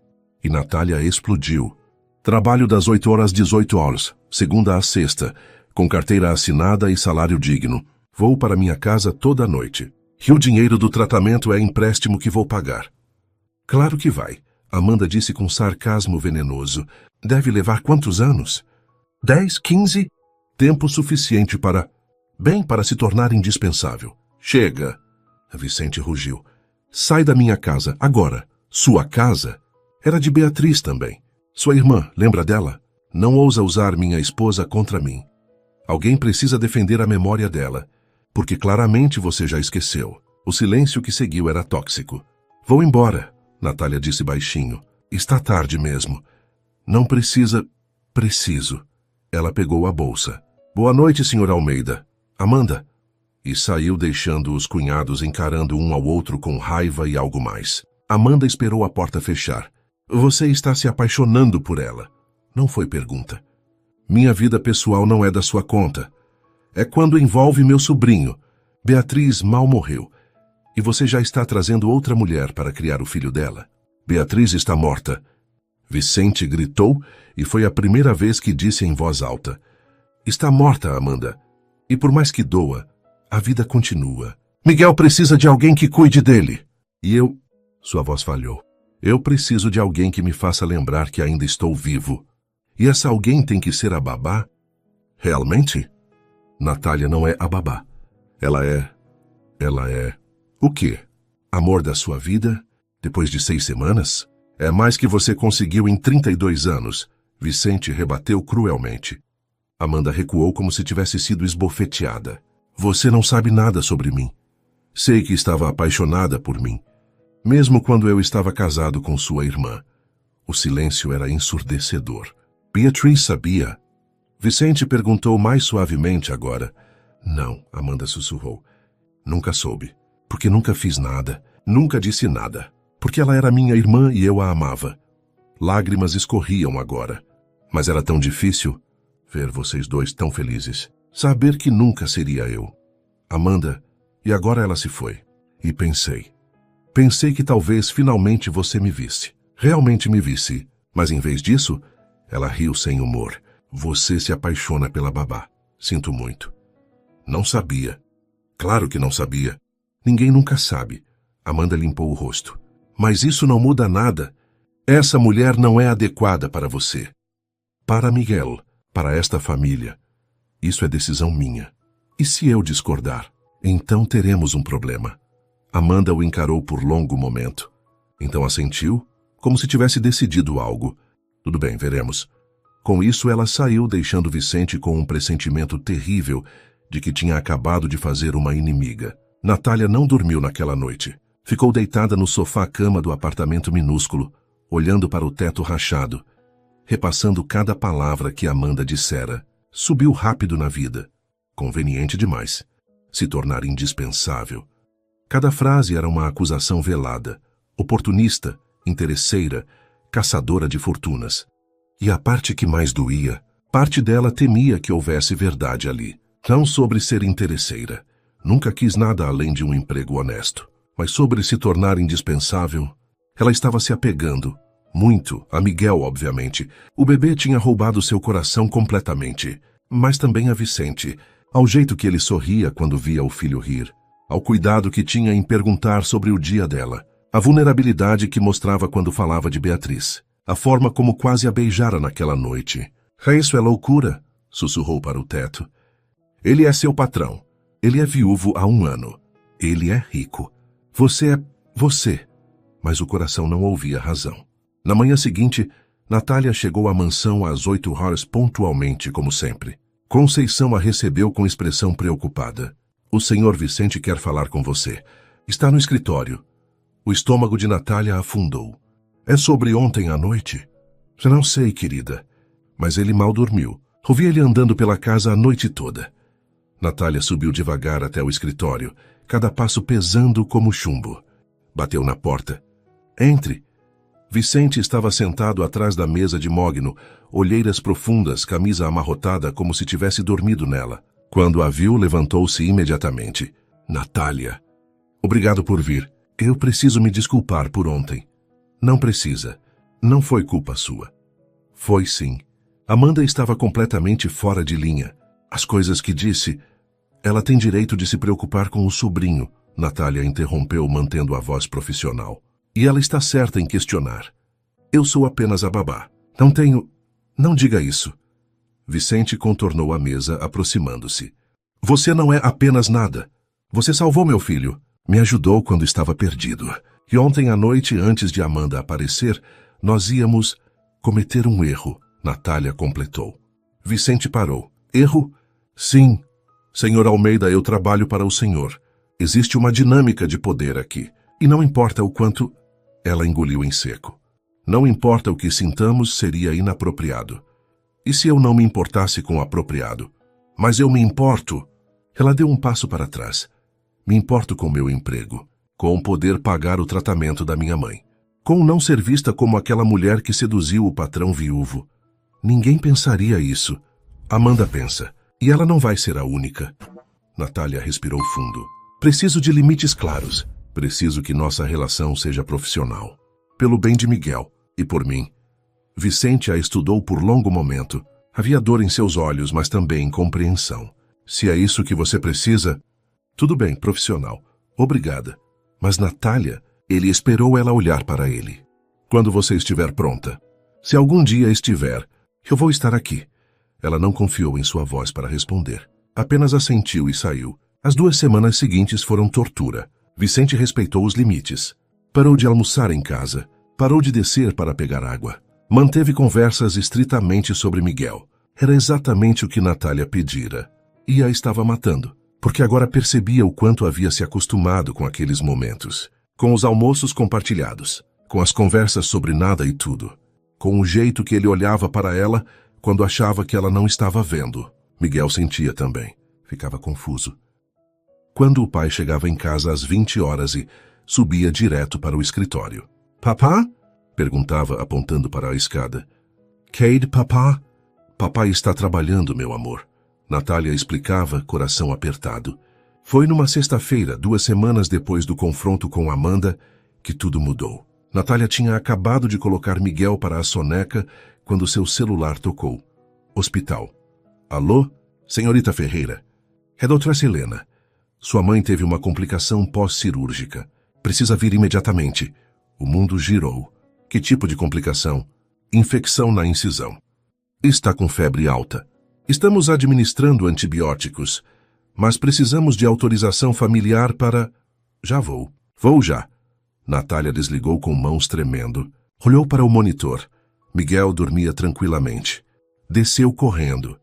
E Natália explodiu. Trabalho das 8 horas às 18 horas, segunda a sexta, com carteira assinada e salário digno. Vou para minha casa toda noite. E o dinheiro do tratamento é empréstimo que vou pagar. Claro que vai, Amanda disse com sarcasmo venenoso. Deve levar quantos anos? 10, 15? Tempo suficiente para... Bem, para se tornar indispensável. Chega! Vicente rugiu. Sai da minha casa, agora. Sua casa? Era de Beatriz também. Sua irmã, lembra dela? Não ousa usar minha esposa contra mim. Alguém precisa defender a memória dela, porque claramente você já esqueceu. O silêncio que seguiu era tóxico. Vou embora, Natália disse baixinho. Está tarde mesmo. Não precisa... Preciso. Ela pegou a bolsa. Boa noite, Sr. Almeida. Amanda. E saiu deixando os cunhados encarando um ao outro com raiva e algo mais. Amanda esperou a porta fechar. Você está se apaixonando por ela. Não foi pergunta. Minha vida pessoal não é da sua conta. É quando envolve meu sobrinho. Beatriz mal morreu. E você já está trazendo outra mulher para criar o filho dela. Beatriz está morta. Vicente gritou e foi a primeira vez que disse em voz alta. Está morta, Amanda. E por mais que doa, a vida continua. Miguel precisa de alguém que cuide dele. E eu... Sua voz falhou. Eu preciso de alguém que me faça lembrar que ainda estou vivo. E essa alguém tem que ser a babá? Realmente? Natália não é a babá. Ela é... O quê? Amor da sua vida? Depois de 6 semanas? É mais que você conseguiu em 32 anos. Vicente rebateu cruelmente. Amanda recuou como se tivesse sido esbofeteada. Você não sabe nada sobre mim. Sei que estava apaixonada por mim. Mesmo quando eu estava casado com sua irmã. O silêncio era ensurdecedor. Beatriz sabia? Vicente perguntou mais suavemente agora. Não, Amanda sussurrou. Nunca soube. Porque nunca fiz nada. Nunca disse nada. Porque ela era minha irmã e eu a amava. Lágrimas escorriam agora. Mas era tão difícil ver vocês dois tão felizes. Saber que nunca seria eu. Amanda, e agora ela se foi. E pensei. Pensei que talvez finalmente você me visse. Realmente me visse. Mas em vez disso, ela riu sem humor. Você se apaixona pela babá. Sinto muito. Não sabia. Claro que não sabia. Ninguém nunca sabe. Amanda limpou o rosto. Mas isso não muda nada. Essa mulher não é adequada para você. Para Miguel, para esta família. Isso é decisão minha. E se eu discordar? Então teremos um problema. Amanda o encarou por longo momento. Então assentiu, como se tivesse decidido algo. Tudo bem, veremos. Com isso, ela saiu, deixando Vicente com um pressentimento terrível de que tinha acabado de fazer uma inimiga. Natália não dormiu naquela noite. Ficou deitada no sofá-cama do apartamento minúsculo, olhando para o teto rachado, repassando cada palavra que Amanda dissera. Subiu rápido na vida. Conveniente demais. Se tornar indispensável. Cada frase era uma acusação velada, oportunista, interesseira, caçadora de fortunas. E a parte que mais doía, parte dela temia que houvesse verdade ali. Não sobre ser interesseira. Nunca quis nada além de um emprego honesto. Mas sobre se tornar indispensável, ela estava se apegando. Muito, a Miguel, obviamente. O bebê tinha roubado seu coração completamente. Mas também a Vicente, ao jeito que ele sorria quando via o filho rir. Ao cuidado que tinha em perguntar sobre o dia dela. A vulnerabilidade que mostrava quando falava de Beatriz. A forma como quase a beijara naquela noite. Isso é loucura, sussurrou para o teto. Ele é seu patrão. Ele é viúvo há 1 ano. Ele é rico. Você é você. Mas o coração não ouvia razão. Na manhã seguinte, Natália chegou à mansão às 8 horas pontualmente, como sempre. Conceição a recebeu com expressão preocupada. O senhor Vicente quer falar com você. Está no escritório. O estômago de Natália afundou. É sobre ontem à noite? Não sei, querida. Mas ele mal dormiu. Ouvi ele andando pela casa a noite toda. Natália subiu devagar até o escritório, cada passo pesando como chumbo. Bateu na porta. Entre. Vicente estava sentado atrás da mesa de mogno, olheiras profundas, camisa amarrotada como se tivesse dormido nela. Quando a viu, levantou-se imediatamente. Natália. Obrigado por vir. Eu preciso me desculpar por ontem. Não precisa. Não foi culpa sua. Foi sim. Amanda estava completamente fora de linha. As coisas que disse... Ela tem direito de se preocupar com o sobrinho, Natália interrompeu, mantendo a voz profissional. E ela está certa em questionar. Eu sou apenas a babá. Não tenho... Não diga isso. Vicente contornou a mesa, aproximando-se. Você não é apenas nada. Você salvou meu filho. Me ajudou quando estava perdido. E ontem à noite, antes de Amanda aparecer, nós íamos cometer um erro, Natália completou. Vicente parou. Erro? Sim. Senhor Almeida, eu trabalho para o senhor. Existe uma dinâmica de poder aqui. E não importa o quanto... Ela engoliu em seco. Não importa o que sintamos, seria inapropriado. E se eu não me importasse com o apropriado? Mas eu me importo. Ela deu um passo para trás. Me importo com meu emprego. Com poder pagar o tratamento da minha mãe. Com não ser vista como aquela mulher que seduziu o patrão viúvo. Ninguém pensaria isso. Amanda pensa. E ela não vai ser a única. Natália respirou fundo. Preciso de limites claros. Preciso que nossa relação seja profissional. Pelo bem de Miguel e por mim. Vicente a estudou por longo momento. Havia dor em seus olhos, mas também compreensão. Se é isso que você precisa... Tudo bem, profissional. Obrigada. Mas Natália, ele esperou ela olhar para ele. Quando você estiver pronta. Se algum dia estiver, eu vou estar aqui. Ela não confiou em sua voz para responder. Apenas assentiu e saiu. As 2 semanas seguintes foram tortura. Vicente respeitou os limites. Parou de almoçar em casa. Parou de descer para pegar água. Manteve conversas estritamente sobre Miguel. Era exatamente o que Natália pedira. E a estava matando. Porque agora percebia o quanto havia se acostumado com aqueles momentos. Com os almoços compartilhados. Com as conversas sobre nada e tudo. com o jeito que ele olhava para ela quando achava que ela não estava vendo. Miguel sentia também. Ficava confuso. Quando o pai chegava em casa às 20 horas e subia direto para o escritório. Papá? Perguntava apontando para a escada. Cade, papá? Papai está trabalhando, meu amor. Natália explicava, coração apertado. Foi numa sexta-feira, 2 semanas depois do confronto com Amanda, que tudo mudou. Natália tinha acabado de colocar Miguel para a soneca quando seu celular tocou. Hospital. Alô? Senhorita Ferreira. É doutora Helena. Sua mãe teve uma complicação pós-cirúrgica. Precisa vir imediatamente. O mundo girou. Que tipo de complicação? Infecção na incisão. Está com febre alta. Estamos administrando antibióticos, mas precisamos de autorização familiar para... Já vou. Vou já. Natália desligou com mãos tremendo. Olhou para o monitor. Miguel dormia tranquilamente. Desceu correndo.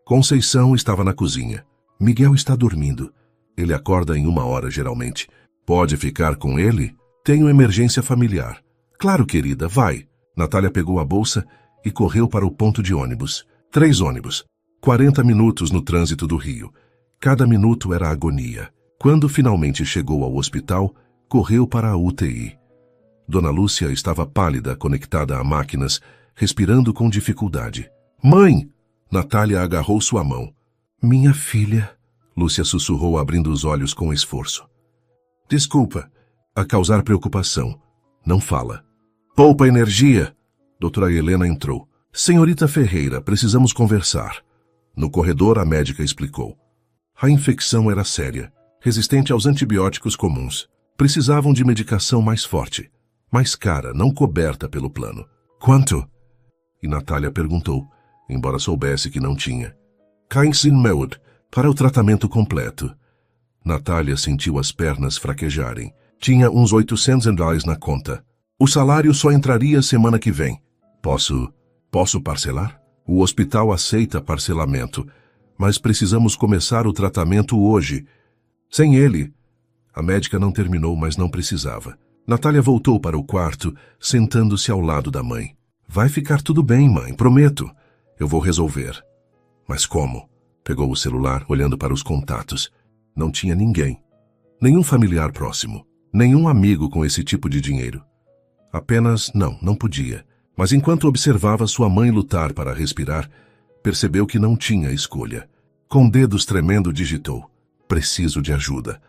Conceição estava na cozinha. Miguel está dormindo. Ele acorda em 1 hora, geralmente. Pode ficar com ele? Tenho emergência familiar. Claro, querida, vai. Natália pegou a bolsa e correu para o ponto de ônibus. 3 ônibus. 40 minutos no trânsito do Rio. Cada minuto era agonia. Quando finalmente chegou ao hospital, correu para a UTI. Dona Lúcia estava pálida, conectada a máquinas, respirando com dificuldade. Mãe! Natália agarrou sua mão. Minha filha, Lúcia sussurrou abrindo os olhos com esforço. Desculpa, a causar preocupação. Não fala. Poupa energia! Doutora Helena entrou. Senhorita Ferreira, precisamos conversar. No corredor, a médica explicou. A infecção era séria, resistente aos antibióticos comuns. Precisavam de medicação mais forte, mais cara, não coberta pelo plano. Quanto? E Natália perguntou, embora soubesse que não tinha. $15.000 para o tratamento completo. Natália sentiu as pernas fraquejarem. Tinha uns $800 na conta. O salário só entraria semana que vem. Posso parcelar? O hospital aceita parcelamento, mas precisamos começar o tratamento hoje. Sem ele... A médica não terminou, mas não precisava. Natália voltou para o quarto, sentando-se ao lado da mãe. Vai ficar tudo bem, mãe, prometo. Eu vou resolver. Mas como? Pegou o celular, olhando para os contatos. Não tinha ninguém. Nenhum familiar próximo. Nenhum amigo com esse tipo de dinheiro. Apenas não podia. Mas enquanto observava sua mãe lutar para respirar, percebeu que não tinha escolha. Com dedos tremendo, digitou. Preciso de ajuda.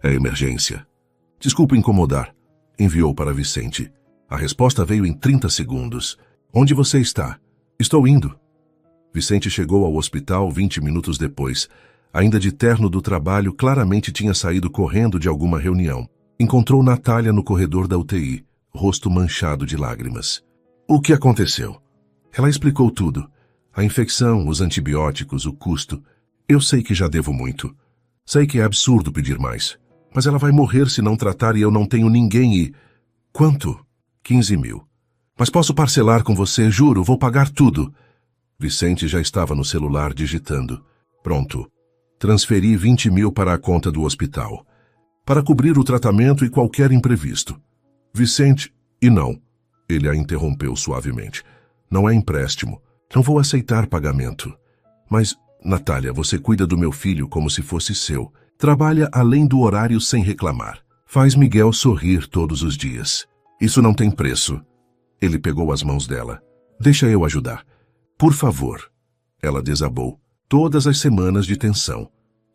É emergência. Desculpe incomodar. Enviou para Vicente. A resposta veio em 30 segundos. Onde você está? Estou indo. Vicente chegou ao hospital 20 minutos depois. Ainda de terno do trabalho, claramente tinha saído correndo de alguma reunião. Encontrou Natália no corredor da UTI, rosto manchado de lágrimas. O que aconteceu? Ela explicou tudo. A infecção, os antibióticos, o custo. Eu sei que já devo muito. Sei que é absurdo pedir mais. Mas ela vai morrer se não tratar e eu não tenho ninguém e... Quanto? 15.000. Mas posso parcelar com você, juro, vou pagar tudo. Vicente já estava no celular digitando. Pronto. Transferi 20.000 para a conta do hospital. Para cobrir o tratamento e qualquer imprevisto. Vicente... E não. Ele a interrompeu suavemente. Não é empréstimo. Não vou aceitar pagamento. Mas, Natália, você cuida do meu filho como se fosse seu. Trabalha além do horário sem reclamar. Faz Miguel sorrir todos os dias. Isso não tem preço. Ele pegou as mãos dela. Deixa eu ajudar. Por favor. Ela desabou. Todas as semanas de tensão,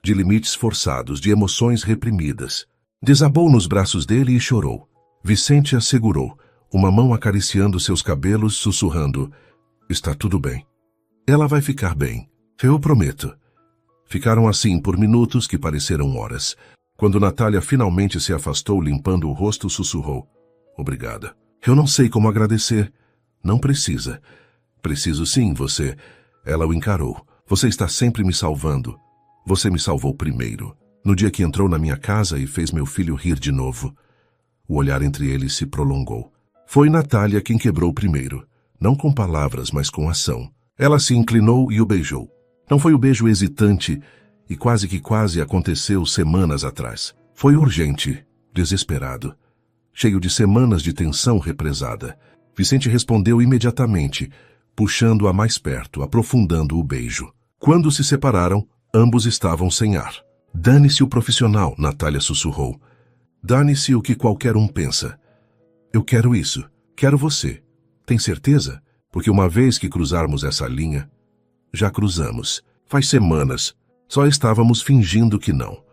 de limites forçados, de emoções reprimidas. Desabou nos braços dele e chorou. Vicente a segurou, uma mão acariciando seus cabelos, sussurrando. Está tudo bem. Ela vai ficar bem. Eu prometo. Ficaram assim por minutos que pareceram horas. Quando Natália finalmente se afastou, limpando o rosto, sussurrou. Obrigada. Eu não sei como agradecer. Não precisa. Preciso sim, você. Ela o encarou. Você está sempre me salvando. Você me salvou primeiro. No dia que entrou na minha casa e fez meu filho rir de novo. O olhar entre eles se prolongou. Foi Natália quem quebrou primeiro. Não com palavras, mas com ação. Ela se inclinou e o beijou. Não foi o beijo hesitante e quase aconteceu semanas atrás. Foi urgente, desesperado, cheio de semanas de tensão represada. Vicente respondeu imediatamente, puxando-a mais perto, aprofundando o beijo. Quando se separaram, ambos estavam sem ar. Dane-se o profissional, Natália sussurrou. Dane-se o que qualquer um pensa. Eu quero isso. Quero você. Tem certeza? Porque uma vez que cruzarmos essa linha... Já cruzamos. Faz semanas. Só estávamos fingindo que não.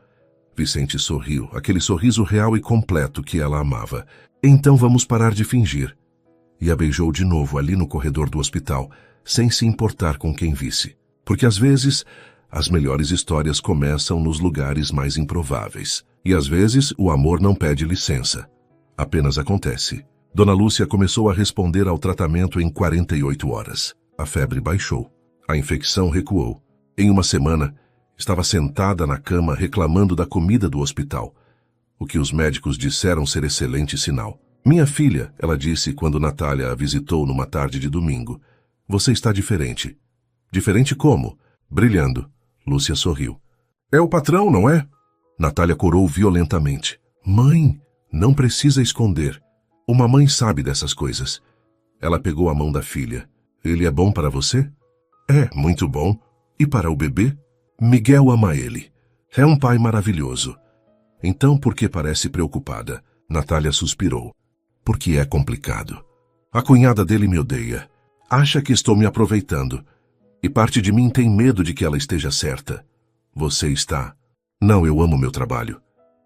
Vicente sorriu, aquele sorriso real e completo que ela amava. Então vamos parar de fingir. E a beijou de novo ali no corredor do hospital, sem se importar com quem visse. Porque às vezes, as melhores histórias começam nos lugares mais improváveis. E às vezes, o amor não pede licença. Apenas acontece. Dona Lúcia começou a responder ao tratamento em 48 horas. A febre baixou. A infecção recuou. Em uma semana, estava sentada na cama reclamando da comida do hospital, o que os médicos disseram ser excelente sinal. Minha filha, ela disse quando Natália a visitou numa tarde de domingo, você está diferente. Diferente como? Brilhando. Lúcia sorriu. É o patrão, não é? Natália corou violentamente. Mãe, não precisa esconder. Uma mãe sabe dessas coisas. Ela pegou a mão da filha. Ele é bom para você? É, muito bom. E para o bebê? Miguel ama ele. É um pai maravilhoso. Então por que parece preocupada? Natália suspirou. Porque é complicado. A cunhada dele me odeia. Acha que estou me aproveitando. E parte de mim tem medo de que ela esteja certa. Você está... Não, eu amo meu trabalho.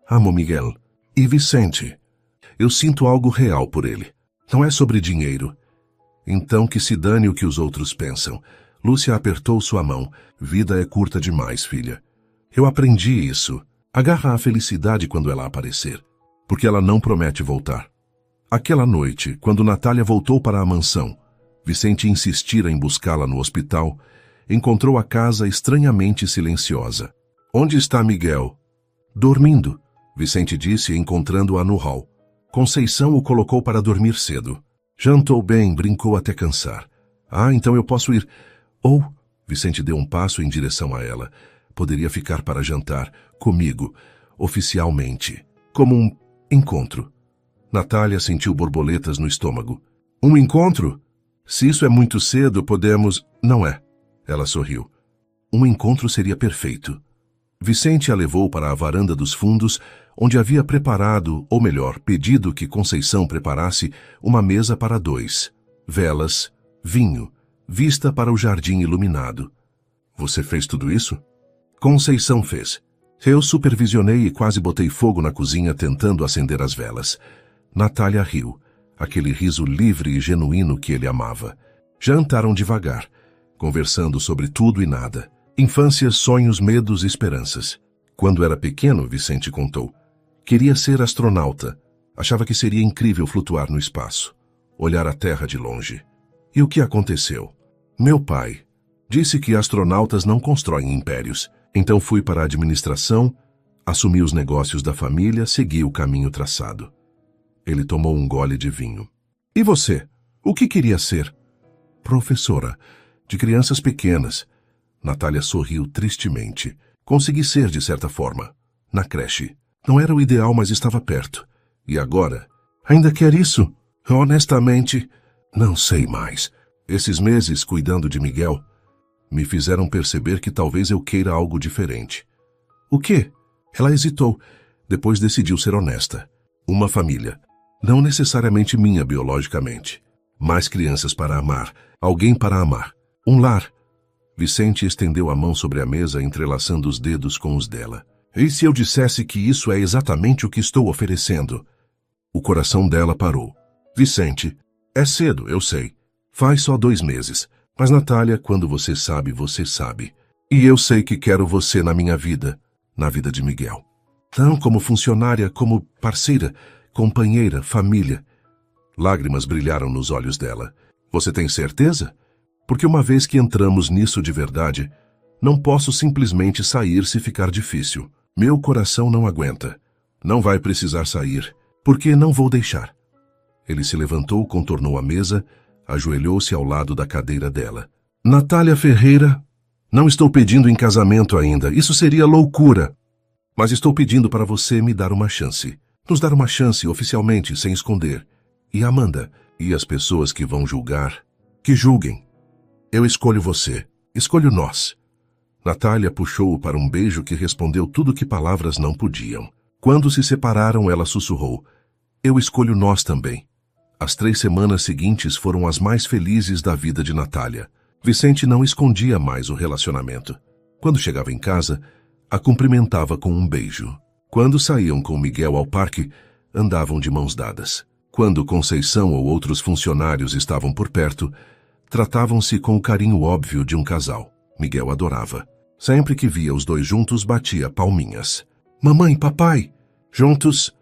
Amo Miguel. E Vicente. Eu sinto algo real por ele. Não é sobre dinheiro. Então que se dane o que os outros pensam. Lúcia apertou sua mão. Vida é curta demais, filha. Eu aprendi isso. Agarra a felicidade quando ela aparecer. Porque ela não promete voltar. Aquela noite, quando Natália voltou para a mansão, Vicente insistira em buscá-la no hospital, encontrou a casa estranhamente silenciosa. Onde está Miguel? Dormindo, Vicente disse, encontrando-a no hall. Conceição o colocou para dormir cedo. Jantou bem, brincou até cansar. Ah, então eu posso ir... Ou... Vicente deu um passo em direção a ela. Poderia ficar para jantar, comigo, oficialmente, como um encontro. Natália sentiu borboletas no estômago. Um encontro? Se isso é muito cedo, podemos... Não é. Ela sorriu. Um encontro seria perfeito. Vicente a levou para a varanda dos fundos, onde havia preparado, ou melhor, pedido que Conceição preparasse uma mesa para dois. Velas, vinho, vista para o jardim iluminado. Você fez tudo isso? Conceição fez. Eu supervisionei e quase botei fogo na cozinha tentando acender as velas. Natália riu, aquele riso livre e genuíno que ele amava. Jantaram devagar, conversando sobre tudo e nada. Infância, sonhos, medos e esperanças. Quando era pequeno, Vicente contou, queria ser astronauta. Achava que seria incrível flutuar no espaço, olhar a Terra de longe. E o que aconteceu? Meu pai disse que astronautas não constroem impérios. Então fui para a administração, assumi os negócios da família, segui o caminho traçado. Ele tomou um gole de vinho. E você? O que queria ser? Professora, de crianças pequenas. Natália sorriu tristemente. Consegui ser, de certa forma. Na creche. Não era o ideal, mas estava perto. E agora? Ainda quer isso? Honestamente, não sei mais. Esses meses, cuidando de Miguel, me fizeram perceber que talvez eu queira algo diferente. O quê? Ela hesitou. Depois decidiu ser honesta. Uma família. Não necessariamente minha biologicamente. Mais crianças para amar. Alguém para amar. Um lar. Vicente estendeu a mão sobre a mesa, entrelaçando os dedos com os dela. E se eu dissesse que isso é exatamente o que estou oferecendo? O coração dela parou. Vicente, é cedo, eu sei. Faz só 2 meses. Mas, Natália, quando você sabe, você sabe. E eu sei que quero você na minha vida, na vida de Miguel. Não como funcionária, como parceira, companheira, família. Lágrimas brilharam nos olhos dela. Você tem certeza? Porque uma vez que entramos nisso de verdade, não posso simplesmente sair se ficar difícil. Meu coração não aguenta. Não vai precisar sair, porque não vou deixar. Ele se levantou, contornou a mesa, ajoelhou-se ao lado da cadeira dela. Natália Ferreira, não estou pedindo em casamento ainda, isso seria loucura. Mas estou pedindo para você me dar uma chance. Nos dar uma chance oficialmente, sem esconder. E Amanda, E as pessoas que vão julgar, que julguem. Eu escolho você, escolho nós. Natália puxou-o para um beijo que respondeu tudo que palavras não podiam. Quando se separaram, ela sussurrou: eu escolho nós também. As 3 semanas seguintes foram as mais felizes da vida de Natália. Vicente não escondia mais o relacionamento. Quando chegava em casa, a cumprimentava com um beijo. Quando saíam com Miguel ao parque, andavam de mãos dadas. Quando Conceição ou outros funcionários estavam por perto, tratavam-se com o carinho óbvio de um casal. Miguel adorava. Sempre que via os dois juntos, batia palminhas. Mamãe, papai! Juntos.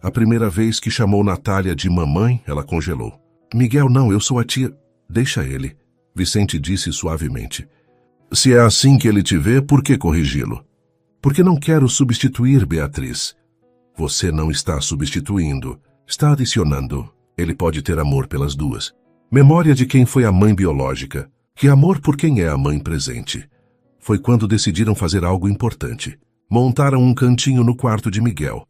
A primeira vez que chamou Natália de mamãe, ela congelou. Miguel, não, eu sou a tia. Deixa ele. Vicente disse suavemente. Se é assim que ele te vê, por que corrigi-lo? Porque não quero substituir Beatriz. Você não está substituindo. Está adicionando. Ele pode ter amor pelas duas. Memória de quem foi a mãe biológica. Que amor por quem é a mãe presente. Foi quando decidiram fazer algo importante. Montaram um cantinho no quarto de Miguel.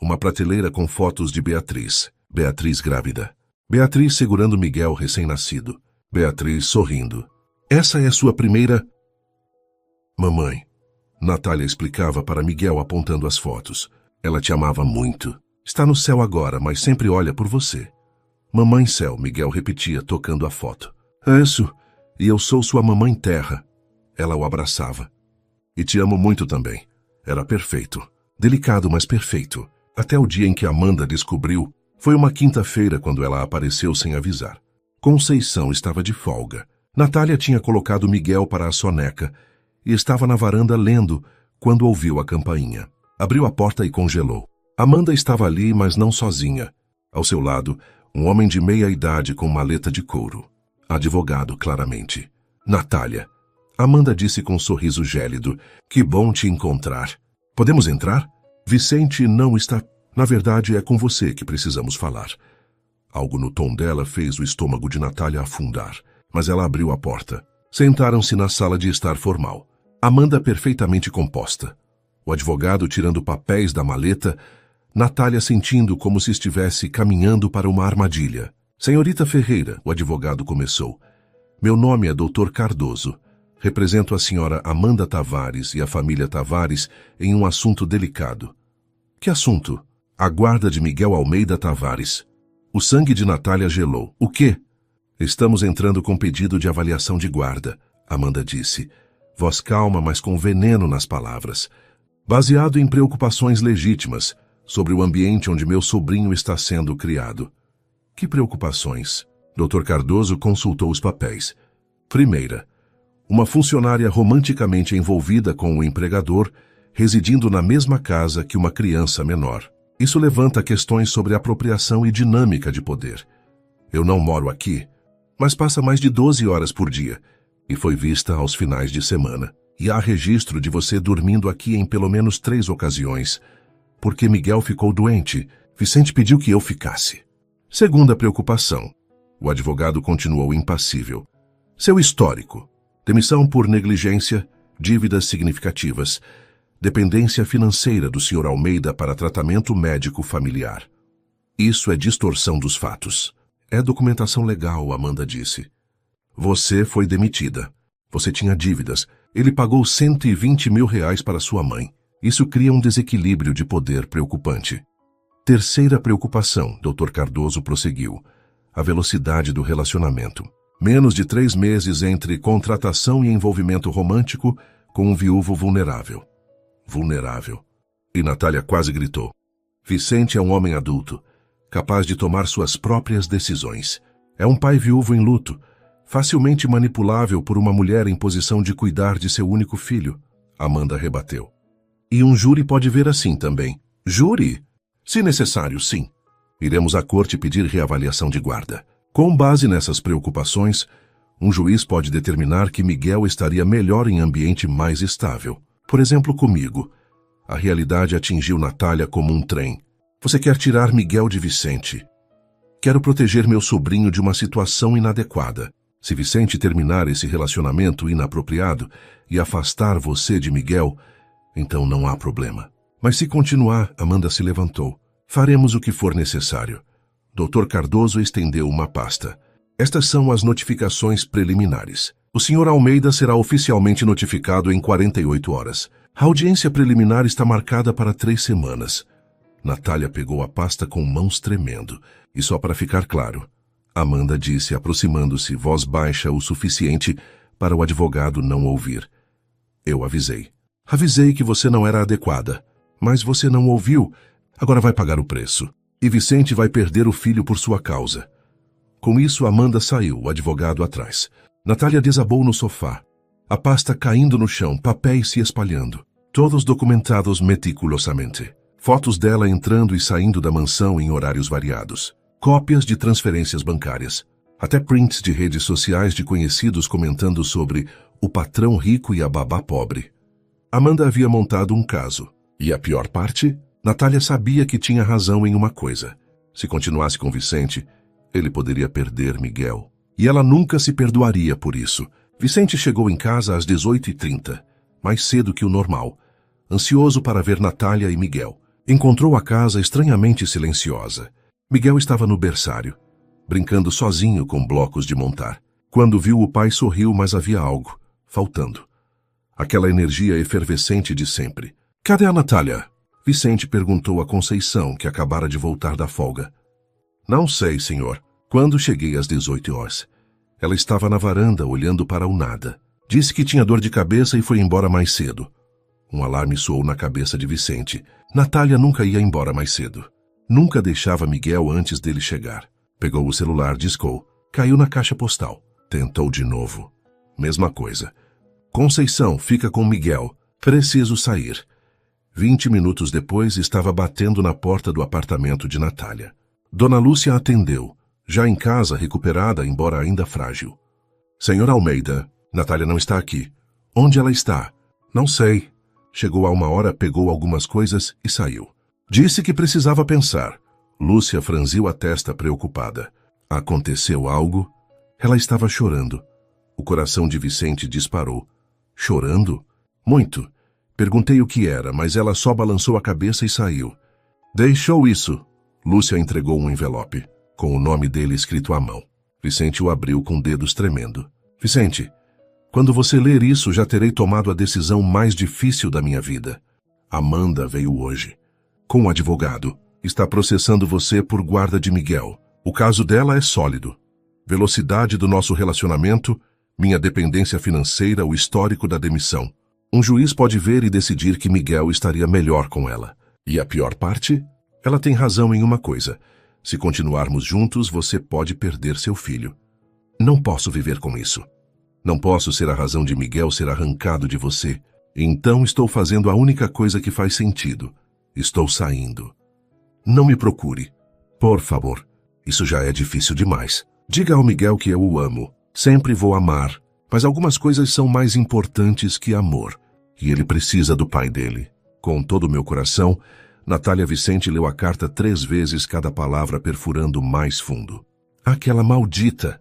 Uma prateleira com fotos de Beatriz. Beatriz grávida. Beatriz segurando Miguel recém-nascido. Beatriz sorrindo. Essa é a sua primeira... Mamãe. Natália explicava para Miguel apontando as fotos. Ela te amava muito. Está no céu agora, mas sempre olha por você. Mamãe céu, Miguel repetia, tocando a foto. Isso. E eu sou sua mamãe terra. Ela o abraçava. E te amo muito também. Era perfeito. Delicado, mas perfeito. Até o dia em que Amanda descobriu. Foi uma quinta-feira quando ela apareceu sem avisar. Conceição estava de folga. Natália tinha colocado Miguel para a soneca e estava na varanda lendo quando ouviu a campainha. Abriu a porta e congelou. Amanda estava ali, mas não sozinha. Ao seu lado, um homem de meia idade com maleta de couro. Advogado, claramente. Natália. Amanda disse com um sorriso gélido. Que bom te encontrar. Podemos entrar? Vicente não está... Na verdade, é com você que precisamos falar. Algo no tom dela fez o estômago de Natália afundar, mas ela abriu a porta. Sentaram-se na sala de estar formal. Amanda perfeitamente composta. O advogado tirando papéis da maleta, Natália sentindo como se estivesse caminhando para uma armadilha. Senhorita Ferreira, o advogado começou. Meu nome é Dr. Cardoso. Represento a senhora Amanda Tavares e a família Tavares em um assunto delicado. Que assunto? A guarda de Miguel Almeida Tavares. O sangue de Natália gelou. O quê? Estamos entrando com pedido de avaliação de guarda, Amanda disse. Voz calma, mas com veneno nas palavras. Baseado em preocupações legítimas sobre o ambiente onde meu sobrinho está sendo criado. Que preocupações? Dr. Cardoso consultou os papéis. Primeira, uma funcionária romanticamente envolvida com o empregador, residindo na mesma casa que uma criança menor. Isso levanta questões sobre apropriação e dinâmica de poder. Eu não moro aqui, mas passa mais de 12 horas por dia e foi vista aos finais de semana. E há registro de você dormindo aqui em pelo menos 3 ocasiões. Porque Miguel ficou doente, Vicente pediu que eu ficasse. Segunda preocupação. O advogado continuou impassível. Seu histórico. Demissão por negligência, dívidas significativas, dependência financeira do Sr. Almeida para tratamento médico familiar. Isso é distorção dos fatos. É documentação legal, Amanda disse. Você foi demitida. Você tinha dívidas. Ele pagou R$120 mil para sua mãe. Isso cria um desequilíbrio de poder preocupante. Terceira preocupação, Dr. Cardoso prosseguiu. A velocidade do relacionamento. Menos de 3 meses entre contratação e envolvimento romântico com um viúvo vulnerável. Vulnerável. E Natália quase gritou. Vicente é um homem adulto, capaz de tomar suas próprias decisões. É um pai viúvo em luto, facilmente manipulável por uma mulher em posição de cuidar de seu único filho. Amanda rebateu. E um júri pode ver assim também. Júri? Se necessário, sim. Iremos à corte pedir reavaliação de guarda. Com base nessas preocupações, um juiz pode determinar que Miguel estaria melhor em ambiente mais estável. Por exemplo, comigo. A realidade atingiu Natália como um trem. Você quer tirar Miguel de Vicente. Quero proteger meu sobrinho de uma situação inadequada. Se Vicente terminar esse relacionamento inapropriado e afastar você de Miguel, então não há problema. Mas se continuar, Amanda se levantou. Faremos o que for necessário. Dr. Cardoso estendeu uma pasta. Estas são as notificações preliminares. O Sr. Almeida será oficialmente notificado em 48 horas. A audiência preliminar está marcada para 3 semanas. Natália pegou a pasta com mãos tremendo. E só para ficar claro, Amanda disse, aproximando-se, voz baixa o suficiente para o advogado não ouvir. Eu avisei. Avisei que você não era adequada. Mas você não ouviu. Agora vai pagar o preço. E Vicente vai perder o filho por sua causa. Com isso, Amanda saiu, o advogado atrás. Natália desabou no sofá. A pasta caindo no chão, papéis se espalhando. Todos documentados meticulosamente. Fotos dela entrando e saindo da mansão em horários variados. Cópias de transferências bancárias. Até prints de redes sociais de conhecidos comentando sobre o patrão rico e a babá pobre. Amanda havia montado um caso. E a pior parte? Natália sabia que tinha razão em uma coisa. Se continuasse com Vicente, ele poderia perder Miguel. E ela nunca se perdoaria por isso. Vicente chegou em casa às 18h30, mais cedo que o normal, ansioso para ver Natália e Miguel. Encontrou a casa estranhamente silenciosa. Miguel estava no berçário, brincando sozinho com blocos de montar. Quando viu o pai, sorriu, mas havia algo faltando. Aquela energia efervescente de sempre. Cadê a Natália? Vicente perguntou a Conceição, que acabara de voltar da folga. Não sei, senhor. Quando cheguei às 18 horas, ela estava na varanda, olhando para o nada. Disse que tinha dor de cabeça e foi embora mais cedo. Um alarme soou na cabeça de Vicente. Natália nunca ia embora mais cedo. Nunca deixava Miguel antes dele chegar. Pegou o celular, discou. Caiu na caixa postal. Tentou de novo. Mesma coisa. Conceição, fica com Miguel. Preciso sair. 20 minutos depois, estava batendo na porta do apartamento de Natália. Dona Lúcia atendeu, já em casa, recuperada, embora ainda frágil. Senhor Almeida, Natália não está aqui. Onde ela está? Não sei. Chegou a 1 hora, pegou algumas coisas e saiu. Disse que precisava pensar. Lúcia franziu a testa preocupada. Aconteceu algo? Ela estava chorando. O coração de Vicente disparou. Chorando? Muito. Perguntei o que era, mas ela só balançou a cabeça e saiu. Deixou isso. Lúcia entregou um envelope, com o nome dele escrito à mão. Vicente o abriu com dedos tremendo. Vicente, quando você ler isso, já terei tomado a decisão mais difícil da minha vida. Amanda veio hoje. Com um advogado. Está processando você por guarda de Miguel. O caso dela é sólido. Velocidade do nosso relacionamento, minha dependência financeira, o histórico da demissão. Um juiz pode ver e decidir que Miguel estaria melhor com ela. E a pior parte? Ela tem razão em uma coisa. Se continuarmos juntos, você pode perder seu filho. Não posso viver com isso. Não posso ser a razão de Miguel ser arrancado de você. Então estou fazendo a única coisa que faz sentido. Estou saindo. Não me procure. Por favor. Isso já é difícil demais. Diga ao Miguel que eu o amo. Sempre vou amar. Mas algumas coisas são mais importantes que amor. E ele precisa do pai dele. Com todo o meu coração, Natália Vicente leu a carta 3 vezes, cada palavra perfurando mais fundo. Aquela maldita!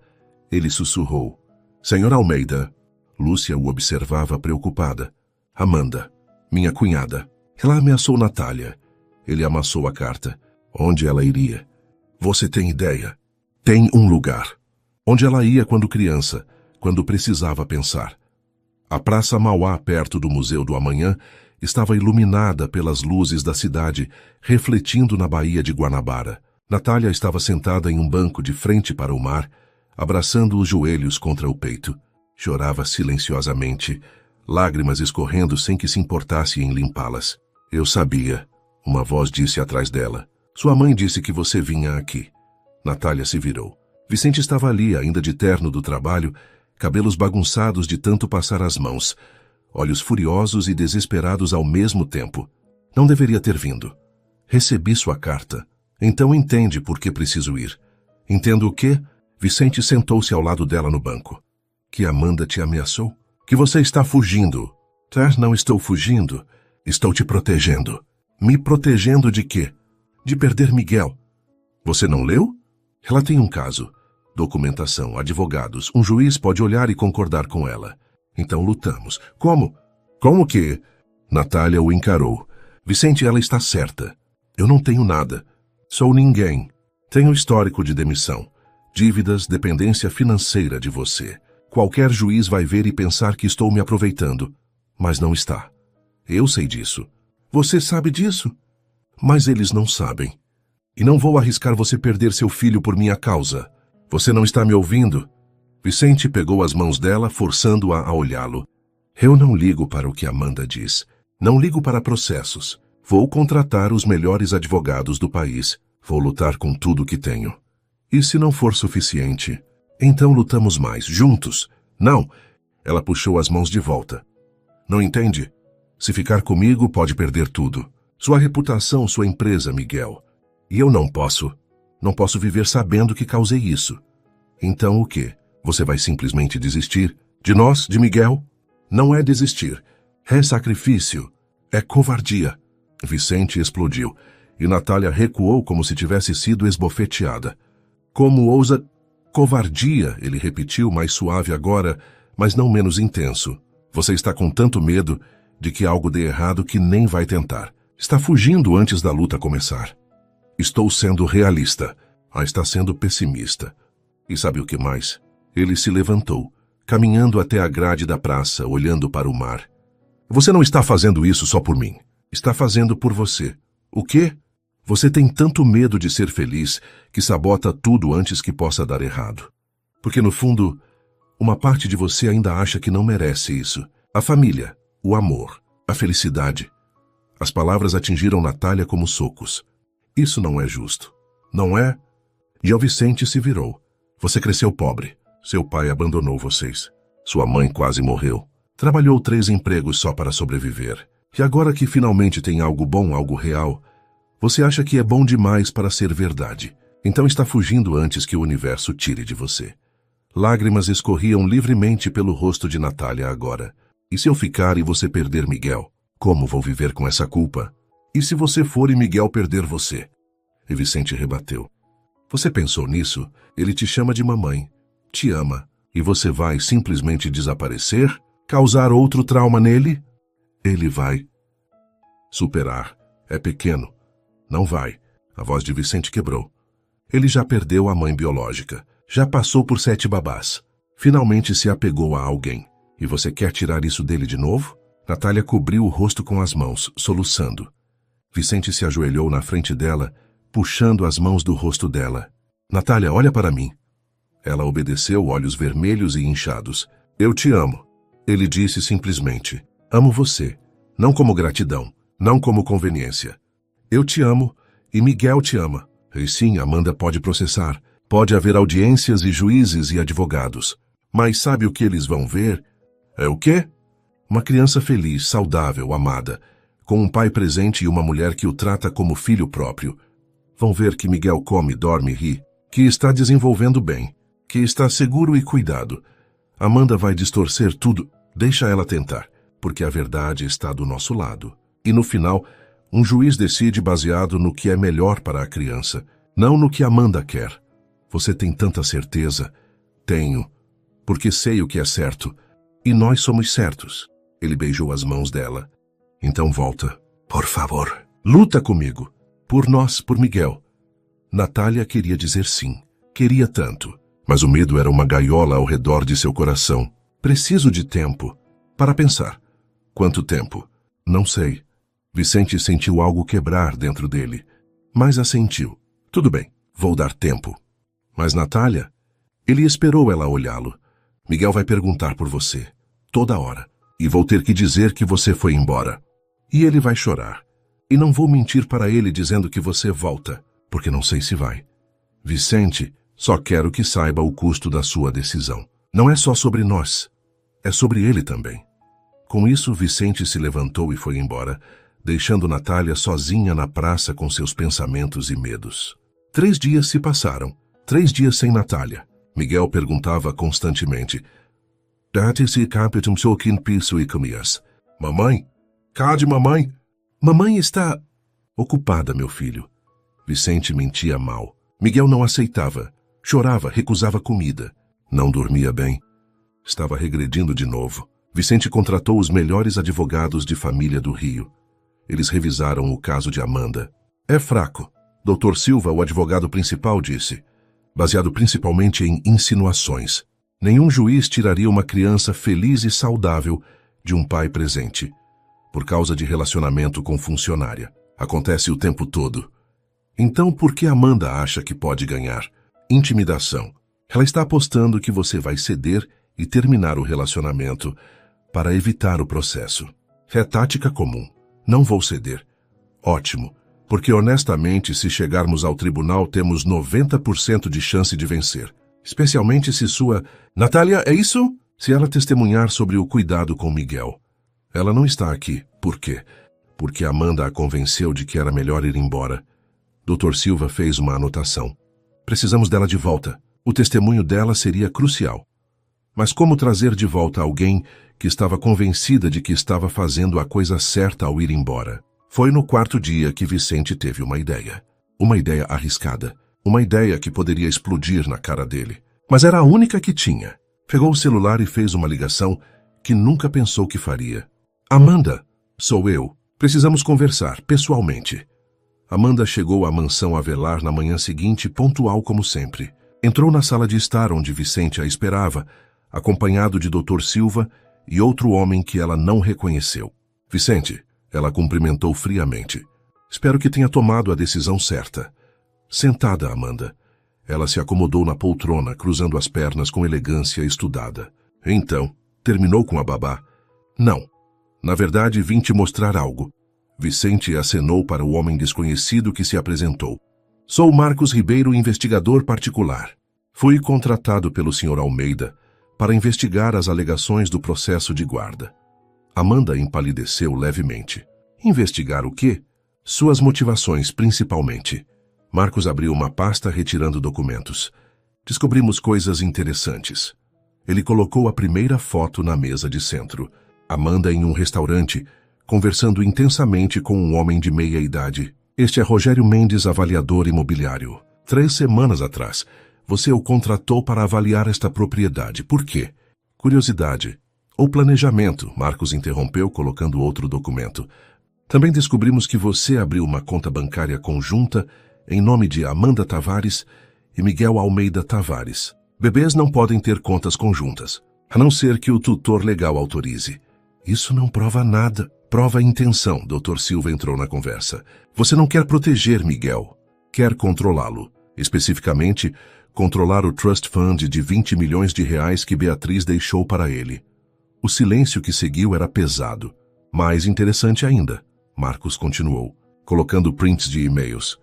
Ele sussurrou. Senhor Almeida. Lúcia o observava preocupada. Amanda, minha cunhada. Ela ameaçou Natália. Ele amassou a carta. Onde ela iria? Você tem ideia? Tem um lugar. Onde ela ia quando criança, quando precisava pensar. A Praça Mauá, perto do Museu do Amanhã, estava iluminada pelas luzes da cidade, refletindo na Baía de Guanabara. Natália estava sentada em um banco de frente para o mar, abraçando os joelhos contra o peito. Chorava silenciosamente, lágrimas escorrendo sem que se importasse em limpá-las. Eu sabia, uma voz disse atrás dela. Sua mãe disse que você vinha aqui. Natália se virou. Vicente estava ali, ainda de terno do trabalho, cabelos bagunçados de tanto passar as mãos, olhos furiosos e desesperados ao mesmo tempo. Não deveria ter vindo. Recebi sua carta. Então entende por que preciso ir. Entendo o quê? Vicente sentou-se ao lado dela no banco. Que Amanda te ameaçou? Que você está fugindo. Tá? Não estou fugindo. Estou te protegendo. Me protegendo de quê? De perder Miguel. Você não leu? Ela tem um caso. Documentação, advogados. Um juiz pode olhar e concordar com ela. Então lutamos. Como? Como que? Natália o encarou. Vicente, ela está certa. Eu não tenho nada. Sou ninguém. Tenho histórico de demissão, dívidas, dependência financeira de você. Qualquer juiz vai ver e pensar que estou me aproveitando, mas não está. Eu sei disso. Você sabe disso? Mas eles não sabem. E não vou arriscar você perder seu filho por minha causa. Você não está me ouvindo? Vicente pegou as mãos dela, forçando-a a olhá-lo. Eu não ligo para o que Amanda diz. Não ligo para processos. Vou contratar os melhores advogados do país. Vou lutar com tudo que tenho. E se não for suficiente, então lutamos mais, juntos. Não. Ela puxou as mãos de volta. Não entende? Se ficar comigo, pode perder tudo. Sua reputação, sua empresa, Miguel. E eu não posso. Não posso viver sabendo que causei isso. Então o quê? Você vai simplesmente desistir? De nós, de Miguel? Não é desistir. É sacrifício. É covardia. Vicente explodiu, e Natália recuou como se tivesse sido esbofeteada. Como ousa... Covardia, ele repetiu, mais suave agora, mas não menos intenso. Você está com tanto medo de que algo dê errado que nem vai tentar. Está fugindo antes da luta começar. Estou sendo realista. Está sendo pessimista. E sabe o que mais? Ele se levantou, caminhando até a grade da praça, olhando para o mar. Você não está fazendo isso só por mim. Está fazendo por você. O quê? Você tem tanto medo de ser feliz que sabota tudo antes que possa dar errado. Porque, no fundo, uma parte de você ainda acha que não merece isso. A família, o amor, a felicidade. As palavras atingiram Natália como socos. Isso não é justo. Não é? E ao Vicente se virou. Você cresceu pobre. Seu pai abandonou vocês. Sua mãe quase morreu. Trabalhou 3 empregos só para sobreviver. E agora que finalmente tem algo bom, algo real, você acha que é bom demais para ser verdade. Então está fugindo antes que o universo tire de você. Lágrimas escorriam livremente pelo rosto de Natália agora. E se eu ficar e você perder Miguel? Como vou viver com essa culpa? E se você for e Miguel perder você? E Vicente rebateu. Você pensou nisso? Ele te chama de mamãe. Te ama. E você vai simplesmente desaparecer? Causar outro trauma nele? Ele vai superar. É pequeno. Não vai. A voz de Vicente quebrou. Ele já perdeu a mãe biológica. Já passou por 7 babás. Finalmente se apegou a alguém. E você quer tirar isso dele de novo? Natália cobriu o rosto com as mãos, soluçando. Vicente se ajoelhou na frente dela, puxando as mãos do rosto dela. Natália, olha para mim. Ela obedeceu, olhos vermelhos e inchados. Eu te amo. Ele disse simplesmente. Amo você. Não como gratidão. Não como conveniência. Eu te amo e Miguel te ama. E sim, Amanda pode processar. Pode haver audiências e juízes e advogados. Mas sabe o que eles vão ver? É o quê? Uma criança feliz, saudável, amada, com um pai presente e uma mulher que o trata como filho próprio. Vão ver que Miguel come, dorme e ri, que está desenvolvendo bem, que está seguro e cuidado. Amanda vai distorcer tudo. Deixa ela tentar, porque a verdade está do nosso lado. E no final, um juiz decide baseado no que é melhor para a criança, não no que Amanda quer. Você tem tanta certeza? Tenho, porque sei o que é certo. E nós somos certos. Ele beijou as mãos dela. Então volta. Por favor. Luta comigo. Por nós, por Miguel. Natália queria dizer sim. Queria tanto. Mas o medo era uma gaiola ao redor de seu coração. Preciso de tempo. Para pensar. Quanto tempo? Não sei. Vicente sentiu algo quebrar dentro dele. Mas assentiu. Tudo bem. Vou dar tempo. Mas Natália? Ele esperou ela olhá-lo. Miguel vai perguntar por você. Toda hora. E vou ter que dizer que você foi embora. E ele vai chorar. E não vou mentir para ele dizendo que você volta, porque não sei se vai. Vicente, só quero que saiba o custo da sua decisão. Não é só sobre nós. É sobre ele também. Com isso, Vicente se levantou e foi embora, deixando Natália sozinha na praça com seus pensamentos e medos. 3 dias se passaram. 3 dias sem Natália. Miguel perguntava constantemente. Mamãe? Cadê mamãe? Mamãe está ocupada, meu filho. Vicente mentia mal. Miguel não aceitava. Chorava, recusava comida. Não dormia bem. Estava regredindo de novo. Vicente contratou os melhores advogados de família do Rio. Eles revisaram o caso de Amanda. É fraco. Dr. Silva, o advogado principal, disse, baseado principalmente em insinuações. Nenhum juiz tiraria uma criança feliz e saudável de um pai presente, por causa de relacionamento com funcionária. Acontece o tempo todo. Então, por que Amanda acha que pode ganhar? Intimidação. Ela está apostando que você vai ceder e terminar o relacionamento para evitar o processo. É tática comum. Não vou ceder. Ótimo, porque honestamente, se chegarmos ao tribunal, temos 90% de chance de vencer. Especialmente se sua... Natália, é isso? Se ela testemunhar sobre o cuidado com Miguel. Ela não está aqui. Por quê? Porque Amanda a convenceu de que era melhor ir embora. Dr. Silva fez uma anotação. Precisamos dela de volta. O testemunho dela seria crucial. Mas como trazer de volta alguém que estava convencida de que estava fazendo a coisa certa ao ir embora? Foi no quarto dia que Vicente teve uma ideia. Uma ideia arriscada. Uma ideia que poderia explodir na cara dele. Mas era a única que tinha. Pegou o celular e fez uma ligação que nunca pensou que faria. Amanda, sou eu. Precisamos conversar, pessoalmente. Amanda chegou à mansão Avelar na manhã seguinte, pontual como sempre. Entrou na sala de estar onde Vicente a esperava, acompanhado de Dr. Silva e outro homem que ela não reconheceu. Vicente, ela cumprimentou friamente. Espero que tenha tomado a decisão certa. Sentada, Amanda. Ela se acomodou na poltrona, cruzando as pernas com elegância estudada. Então, terminou com a babá? Não. Na verdade, vim te mostrar algo. Vicente acenou para o homem desconhecido que se apresentou. Sou Marcos Ribeiro, investigador particular. Fui contratado pelo Sr. Almeida para investigar as alegações do processo de guarda. Amanda empalideceu levemente. Investigar o quê? Suas motivações, principalmente. Marcos abriu uma pasta retirando documentos. Descobrimos coisas interessantes. Ele colocou a primeira foto na mesa de centro. Amanda em um restaurante, conversando intensamente com um homem de meia idade. Este é Rogério Mendes, avaliador imobiliário. 3 semanas atrás, você o contratou para avaliar esta propriedade. Por quê? Curiosidade. Ou planejamento, Marcos interrompeu, colocando outro documento. Também descobrimos que você abriu uma conta bancária conjunta em nome de Amanda Tavares e Miguel Almeida Tavares. Bebês não podem ter contas conjuntas, a não ser que o tutor legal autorize. Isso não prova nada. Prova a intenção, Dr. Silva entrou na conversa. Você não quer proteger Miguel. Quer controlá-lo. Especificamente, controlar o Trust Fund de 20 milhões de reais que Beatriz deixou para ele. O silêncio que seguiu era pesado. Mais interessante ainda, Marcos continuou, colocando prints de e-mails.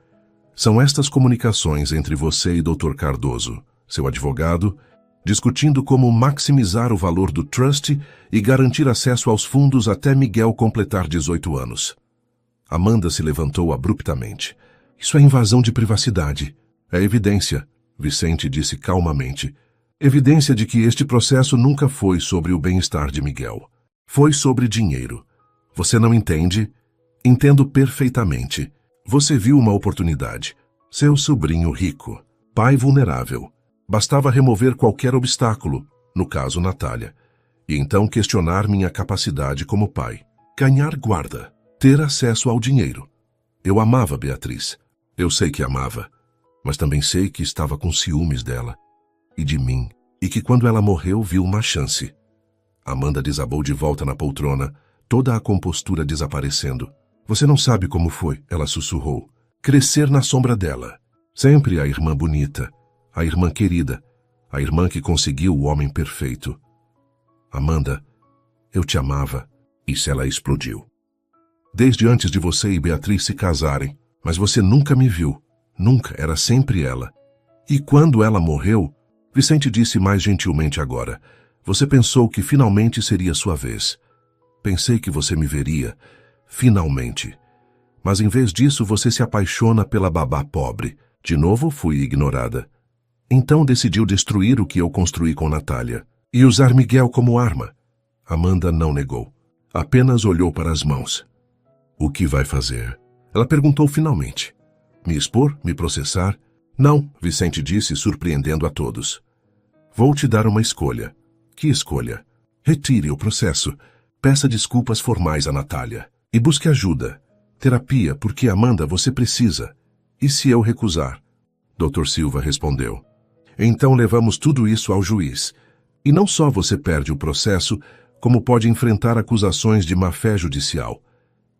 São estas comunicações entre você e Dr. Cardoso, seu advogado, discutindo como maximizar o valor do trust e garantir acesso aos fundos até Miguel completar 18 anos. Amanda se levantou abruptamente. Isso é invasão de privacidade. É evidência, Vicente disse calmamente. Evidência de que este processo nunca foi sobre o bem-estar de Miguel. Foi sobre dinheiro. Você não entende? Entendo perfeitamente. Você viu uma oportunidade. Seu sobrinho rico, pai vulnerável. Bastava remover qualquer obstáculo, no caso Natália, e então questionar minha capacidade como pai. Ganhar guarda, ter acesso ao dinheiro. Eu amava Beatriz. Eu sei que amava, mas também sei que estava com ciúmes dela e de mim, e que quando ela morreu viu uma chance. Amanda desabou de volta na poltrona, toda a compostura desaparecendo. Você não sabe como foi, ela sussurrou. Crescer na sombra dela. Sempre a irmã bonita. A irmã querida, a irmã que conseguiu o homem perfeito. Amanda, eu te amava, e ela explodiu. Desde antes de você e Beatriz se casarem, mas você nunca me viu, nunca, era sempre ela. E quando ela morreu, Vicente disse mais gentilmente agora, você pensou que finalmente seria sua vez. Pensei que você me veria, finalmente. Mas em vez disso você se apaixona pela babá pobre. De novo fui ignorada. Então decidiu destruir o que eu construí com Natália e usar Miguel como arma. Amanda não negou. Apenas olhou para as mãos. O que vai fazer? Ela perguntou finalmente. Me expor? Me processar? Não, Vicente disse, surpreendendo a todos. Vou te dar uma escolha. Que escolha? Retire o processo. Peça desculpas formais a Natália. E busque ajuda. Terapia, porque Amanda, você precisa. E se eu recusar? Dr. Silva respondeu. Então levamos tudo isso ao juiz. E não só você perde o processo, como pode enfrentar acusações de má-fé judicial,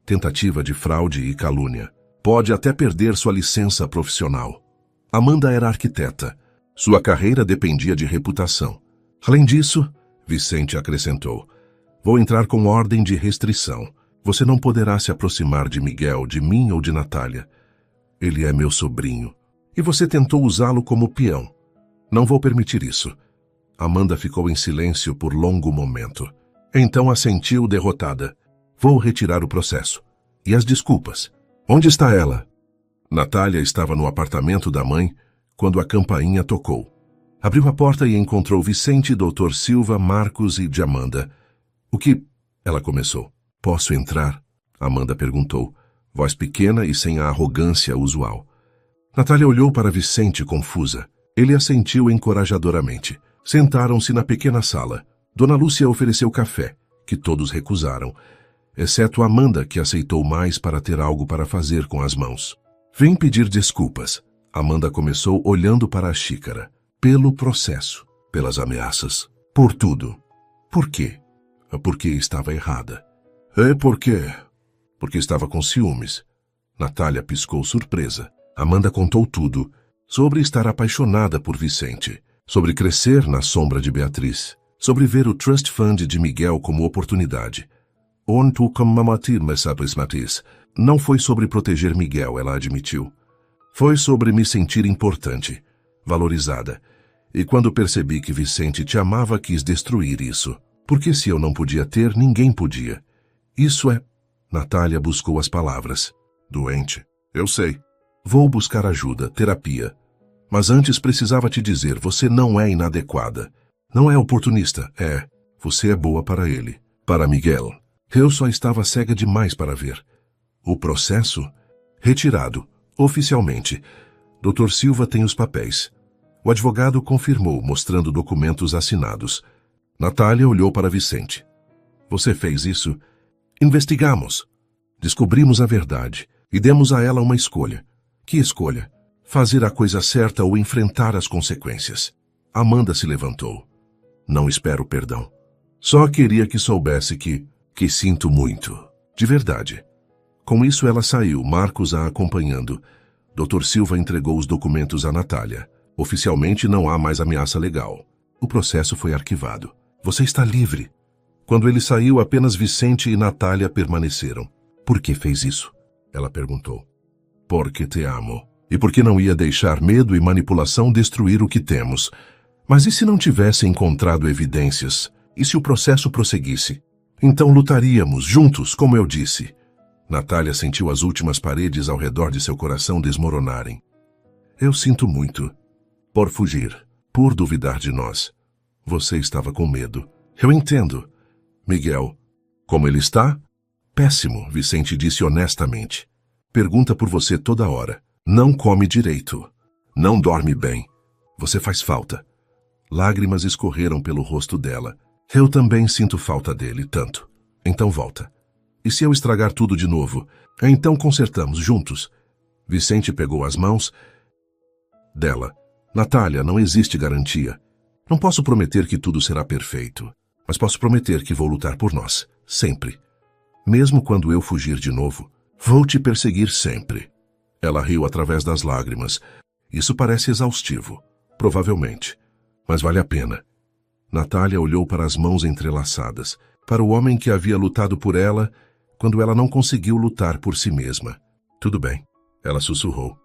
tentativa de fraude e calúnia. Pode até perder sua licença profissional. Amanda era arquiteta. Sua carreira dependia de reputação. Além disso, Vicente acrescentou, vou entrar com ordem de restrição. Você não poderá se aproximar de Miguel, de mim ou de Natália. Ele é meu sobrinho. E você tentou usá-lo como peão. Não vou permitir isso. Amanda ficou em silêncio por longo momento. Então assentiu derrotada. Vou retirar o processo. E as desculpas? Onde está ela? Natália estava no apartamento da mãe quando a campainha tocou. Abriu a porta e encontrou Vicente, Dr. Silva, Marcos e Amanda. O que? Ela começou. Posso entrar? Amanda perguntou, voz pequena e sem a arrogância usual. Natália olhou para Vicente confusa. Ele assentiu encorajadoramente. Sentaram-se na pequena sala. Dona Lúcia ofereceu café, que todos recusaram, exceto Amanda, que aceitou mais para ter algo para fazer com as mãos. Vem pedir desculpas. Amanda começou olhando para a xícara. Pelo processo, pelas ameaças, por tudo. Por quê? Porque estava errada. É por quê? Porque estava com ciúmes. Natália piscou surpresa. Amanda contou tudo, sobre estar apaixonada por Vicente, sobre crescer na sombra de Beatriz, sobre ver o Trust Fund de Miguel como oportunidade. Não foi sobre proteger Miguel, ela admitiu. Foi sobre me sentir importante, valorizada. E quando percebi que Vicente te amava, quis destruir isso. Porque se eu não podia ter, ninguém podia. Isso é... Natália buscou as palavras. Doente. Eu sei. Vou buscar ajuda, terapia. Mas antes precisava te dizer, você não é inadequada. Não é oportunista, é. Você é boa para ele. Para Miguel. Eu só estava cega demais para ver. O processo? Retirado. Oficialmente. Dr. Silva tem os papéis. O advogado confirmou, mostrando documentos assinados. Natália olhou para Vicente. Você fez isso? Investigamos. Descobrimos a verdade e demos a ela uma escolha. Que escolha? Fazer a coisa certa ou enfrentar as consequências. Amanda se levantou. Não espero perdão. Só queria que soubesse que sinto muito. De verdade. Com isso ela saiu, Marcos a acompanhando. Dr. Silva entregou os documentos a Natália. Oficialmente não há mais ameaça legal. O processo foi arquivado. Você está livre. Quando ele saiu, apenas Vicente e Natália permaneceram. Por que fez isso? Ela perguntou. Porque te amo. E porque não ia deixar medo e manipulação destruir o que temos. Mas e se não tivesse encontrado evidências? E se o processo prosseguisse? Então lutaríamos, juntos, como eu disse. Natália sentiu as últimas paredes ao redor de seu coração desmoronarem. Eu sinto muito. Por fugir, por duvidar de nós. Você estava com medo. Eu entendo. Miguel, como ele está? Péssimo, Vicente disse honestamente. Pergunta por você toda hora. Não come direito. Não dorme bem. Você faz falta. Lágrimas escorreram pelo rosto dela. Eu também sinto falta dele, tanto. Então volta. E se eu estragar tudo de novo? Então consertamos, juntos. Vicente pegou as mãos dela. Natália, não existe garantia. Não posso prometer que tudo será perfeito, mas posso prometer que vou lutar por nós, sempre. Mesmo quando eu fugir de novo, vou te perseguir sempre. Ela riu através das lágrimas. Isso parece exaustivo, provavelmente, mas vale a pena. Natália olhou para as mãos entrelaçadas, para o homem que havia lutado por ela quando ela não conseguiu lutar por si mesma. Tudo bem, ela sussurrou.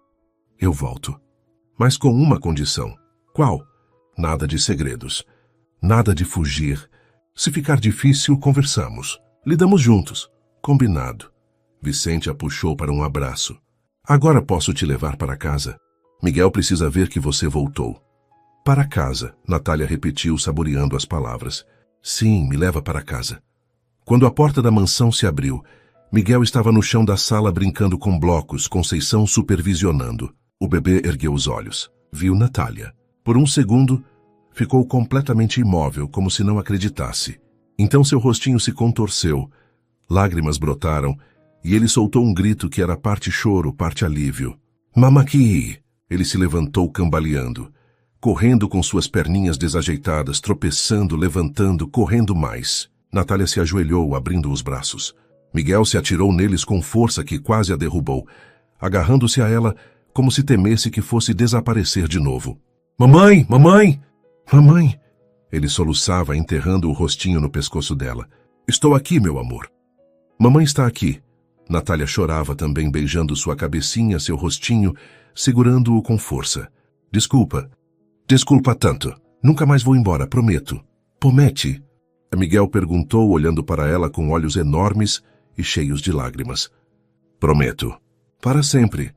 Eu volto. Mas com uma condição. Qual? Nada de segredos. Nada de fugir. Se ficar difícil, conversamos. Lidamos juntos. Combinado. Vicente a puxou para um abraço. Agora posso te levar para casa. Miguel precisa ver que você voltou. Para casa, Natália repetiu, saboreando as palavras. Sim, me leva para casa. Quando a porta da mansão se abriu, Miguel estava no chão da sala brincando com blocos, Conceição supervisionando. O bebê ergueu os olhos. Viu Natália. Por um segundo, ficou completamente imóvel, como se não acreditasse. Então seu rostinho se contorceu. Lágrimas brotaram, e ele soltou um grito que era parte choro, parte alívio. Mamaki! Ele se levantou cambaleando, correndo com suas perninhas desajeitadas, tropeçando, levantando, correndo mais. Natália se ajoelhou, abrindo os braços. Miguel se atirou neles com força que quase a derrubou, agarrando-se a ela como se temesse que fosse desaparecer de novo. Mamãe! Mamãe! Mamãe! Ele soluçava, enterrando o rostinho no pescoço dela. Estou aqui, meu amor. Mamãe está aqui. Natália chorava também, beijando sua cabecinha, seu rostinho, segurando-o com força. Desculpa. Desculpa tanto. Nunca mais vou embora, prometo. Promete? Miguel perguntou, olhando para ela com olhos enormes e cheios de lágrimas. Prometo. Para sempre.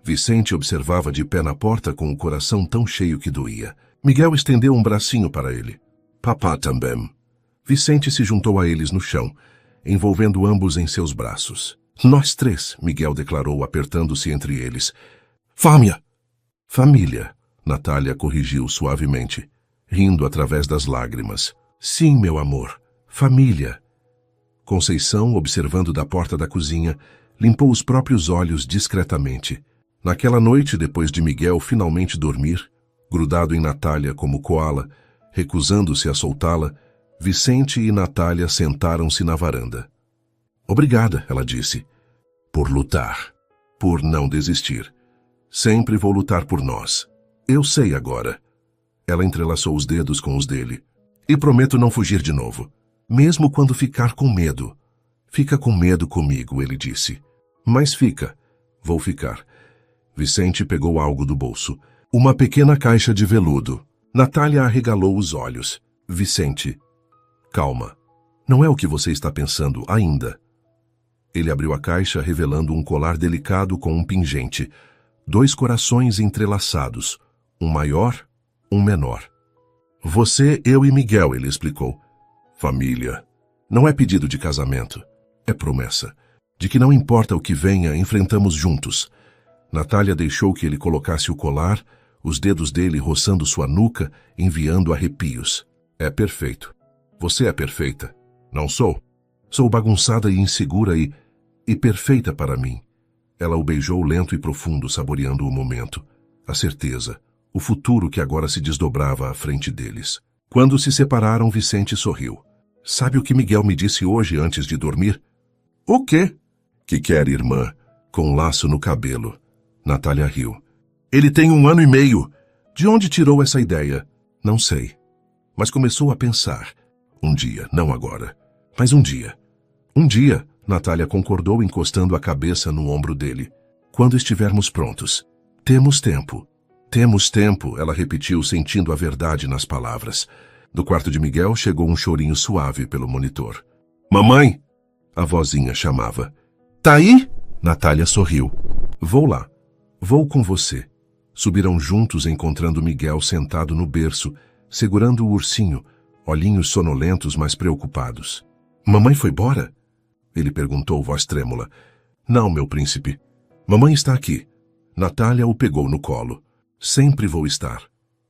Vicente observava de pé na porta com o coração tão cheio que doía. Miguel estendeu um bracinho para ele. Papá também. Vicente se juntou a eles no chão, envolvendo ambos em seus braços. Nós três, Miguel declarou, apertando-se entre eles. Fámia! Família, Natália corrigiu suavemente, rindo através das lágrimas. Sim, meu amor, família. Conceição, observando da porta da cozinha, limpou os próprios olhos discretamente. Naquela noite, depois de Miguel finalmente dormir, grudado em Natália como coala, recusando-se a soltá-la, Vicente e Natália sentaram-se na varanda. Obrigada, ela disse, por lutar, por não desistir. Sempre vou lutar por nós. Eu sei agora. Ela entrelaçou os dedos com os dele. E prometo não fugir de novo. Mesmo quando ficar com medo. Fica com medo comigo, ele disse. Mas fica. Vou ficar. Vicente pegou algo do bolso. Uma pequena caixa de veludo. Natália arregalou os olhos. Vicente. Calma. Não é o que você está pensando ainda. Ele abriu a caixa, revelando um colar delicado com um pingente. 2 corações entrelaçados. Um maior, um menor. Você, eu e Miguel, ele explicou. Família. Não é pedido de casamento. É promessa. De que não importa o que venha, enfrentamos juntos. Natália deixou que ele colocasse o colar, os dedos dele roçando sua nuca, enviando arrepios. É perfeito. Você é perfeita. Não sou? Sou bagunçada e insegura e perfeita para mim. Ela o beijou lento e profundo, saboreando o momento, a certeza, o futuro que agora se desdobrava à frente deles. Quando se separaram, Vicente sorriu. Sabe o que Miguel me disse hoje antes de dormir? O quê? Que quer, irmã, com um laço no cabelo. Natália riu. Ele tem 1 ano e meio. De onde tirou essa ideia? Não sei. Mas começou a pensar. Um dia, não agora, mas um dia. Um dia, Natália concordou, encostando a cabeça no ombro dele. Quando estivermos prontos. Temos tempo. Temos tempo, ela repetiu, sentindo a verdade nas palavras. Do quarto de Miguel chegou um chorinho suave pelo monitor. Mamãe! A vozinha chamava. Tá aí? Natália sorriu. Vou lá. Vou com você. Subiram juntos, encontrando Miguel sentado no berço, segurando o ursinho, olhinhos sonolentos, mas preocupados. Mamãe foi embora? Ele perguntou, voz trêmula. Não, meu príncipe. Mamãe está aqui. Natália o pegou no colo. Sempre vou estar.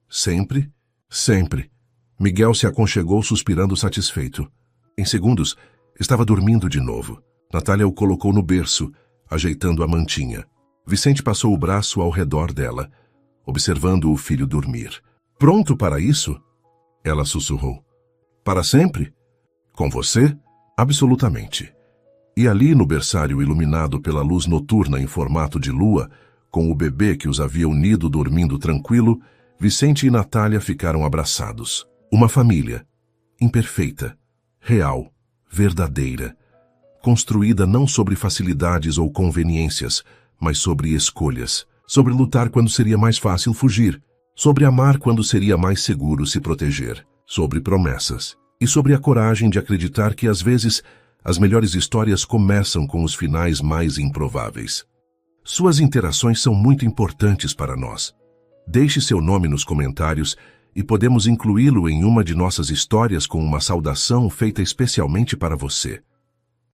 Sempre? Sempre. Miguel se aconchegou, suspirando satisfeito. Em segundos, estava dormindo de novo. Natália o colocou no berço, ajeitando a mantinha. Vicente passou o braço ao redor dela, observando o filho dormir. Pronto para isso? Ela sussurrou. Para sempre? Com você? Absolutamente. E ali, no berçário iluminado pela luz noturna em formato de lua, com o bebê que os havia unido dormindo tranquilo, Vicente e Natália ficaram abraçados. Uma família. Imperfeita. Real. Verdadeira. Construída não sobre facilidades ou conveniências, mas sobre escolhas. Sobre lutar quando seria mais fácil fugir. Sobre amar quando seria mais seguro se proteger. Sobre promessas. E sobre a coragem de acreditar que, às vezes, as melhores histórias começam com os finais mais improváveis. Suas interações são muito importantes para nós. Deixe seu nome nos comentários e podemos incluí-lo em uma de nossas histórias com uma saudação feita especialmente para você.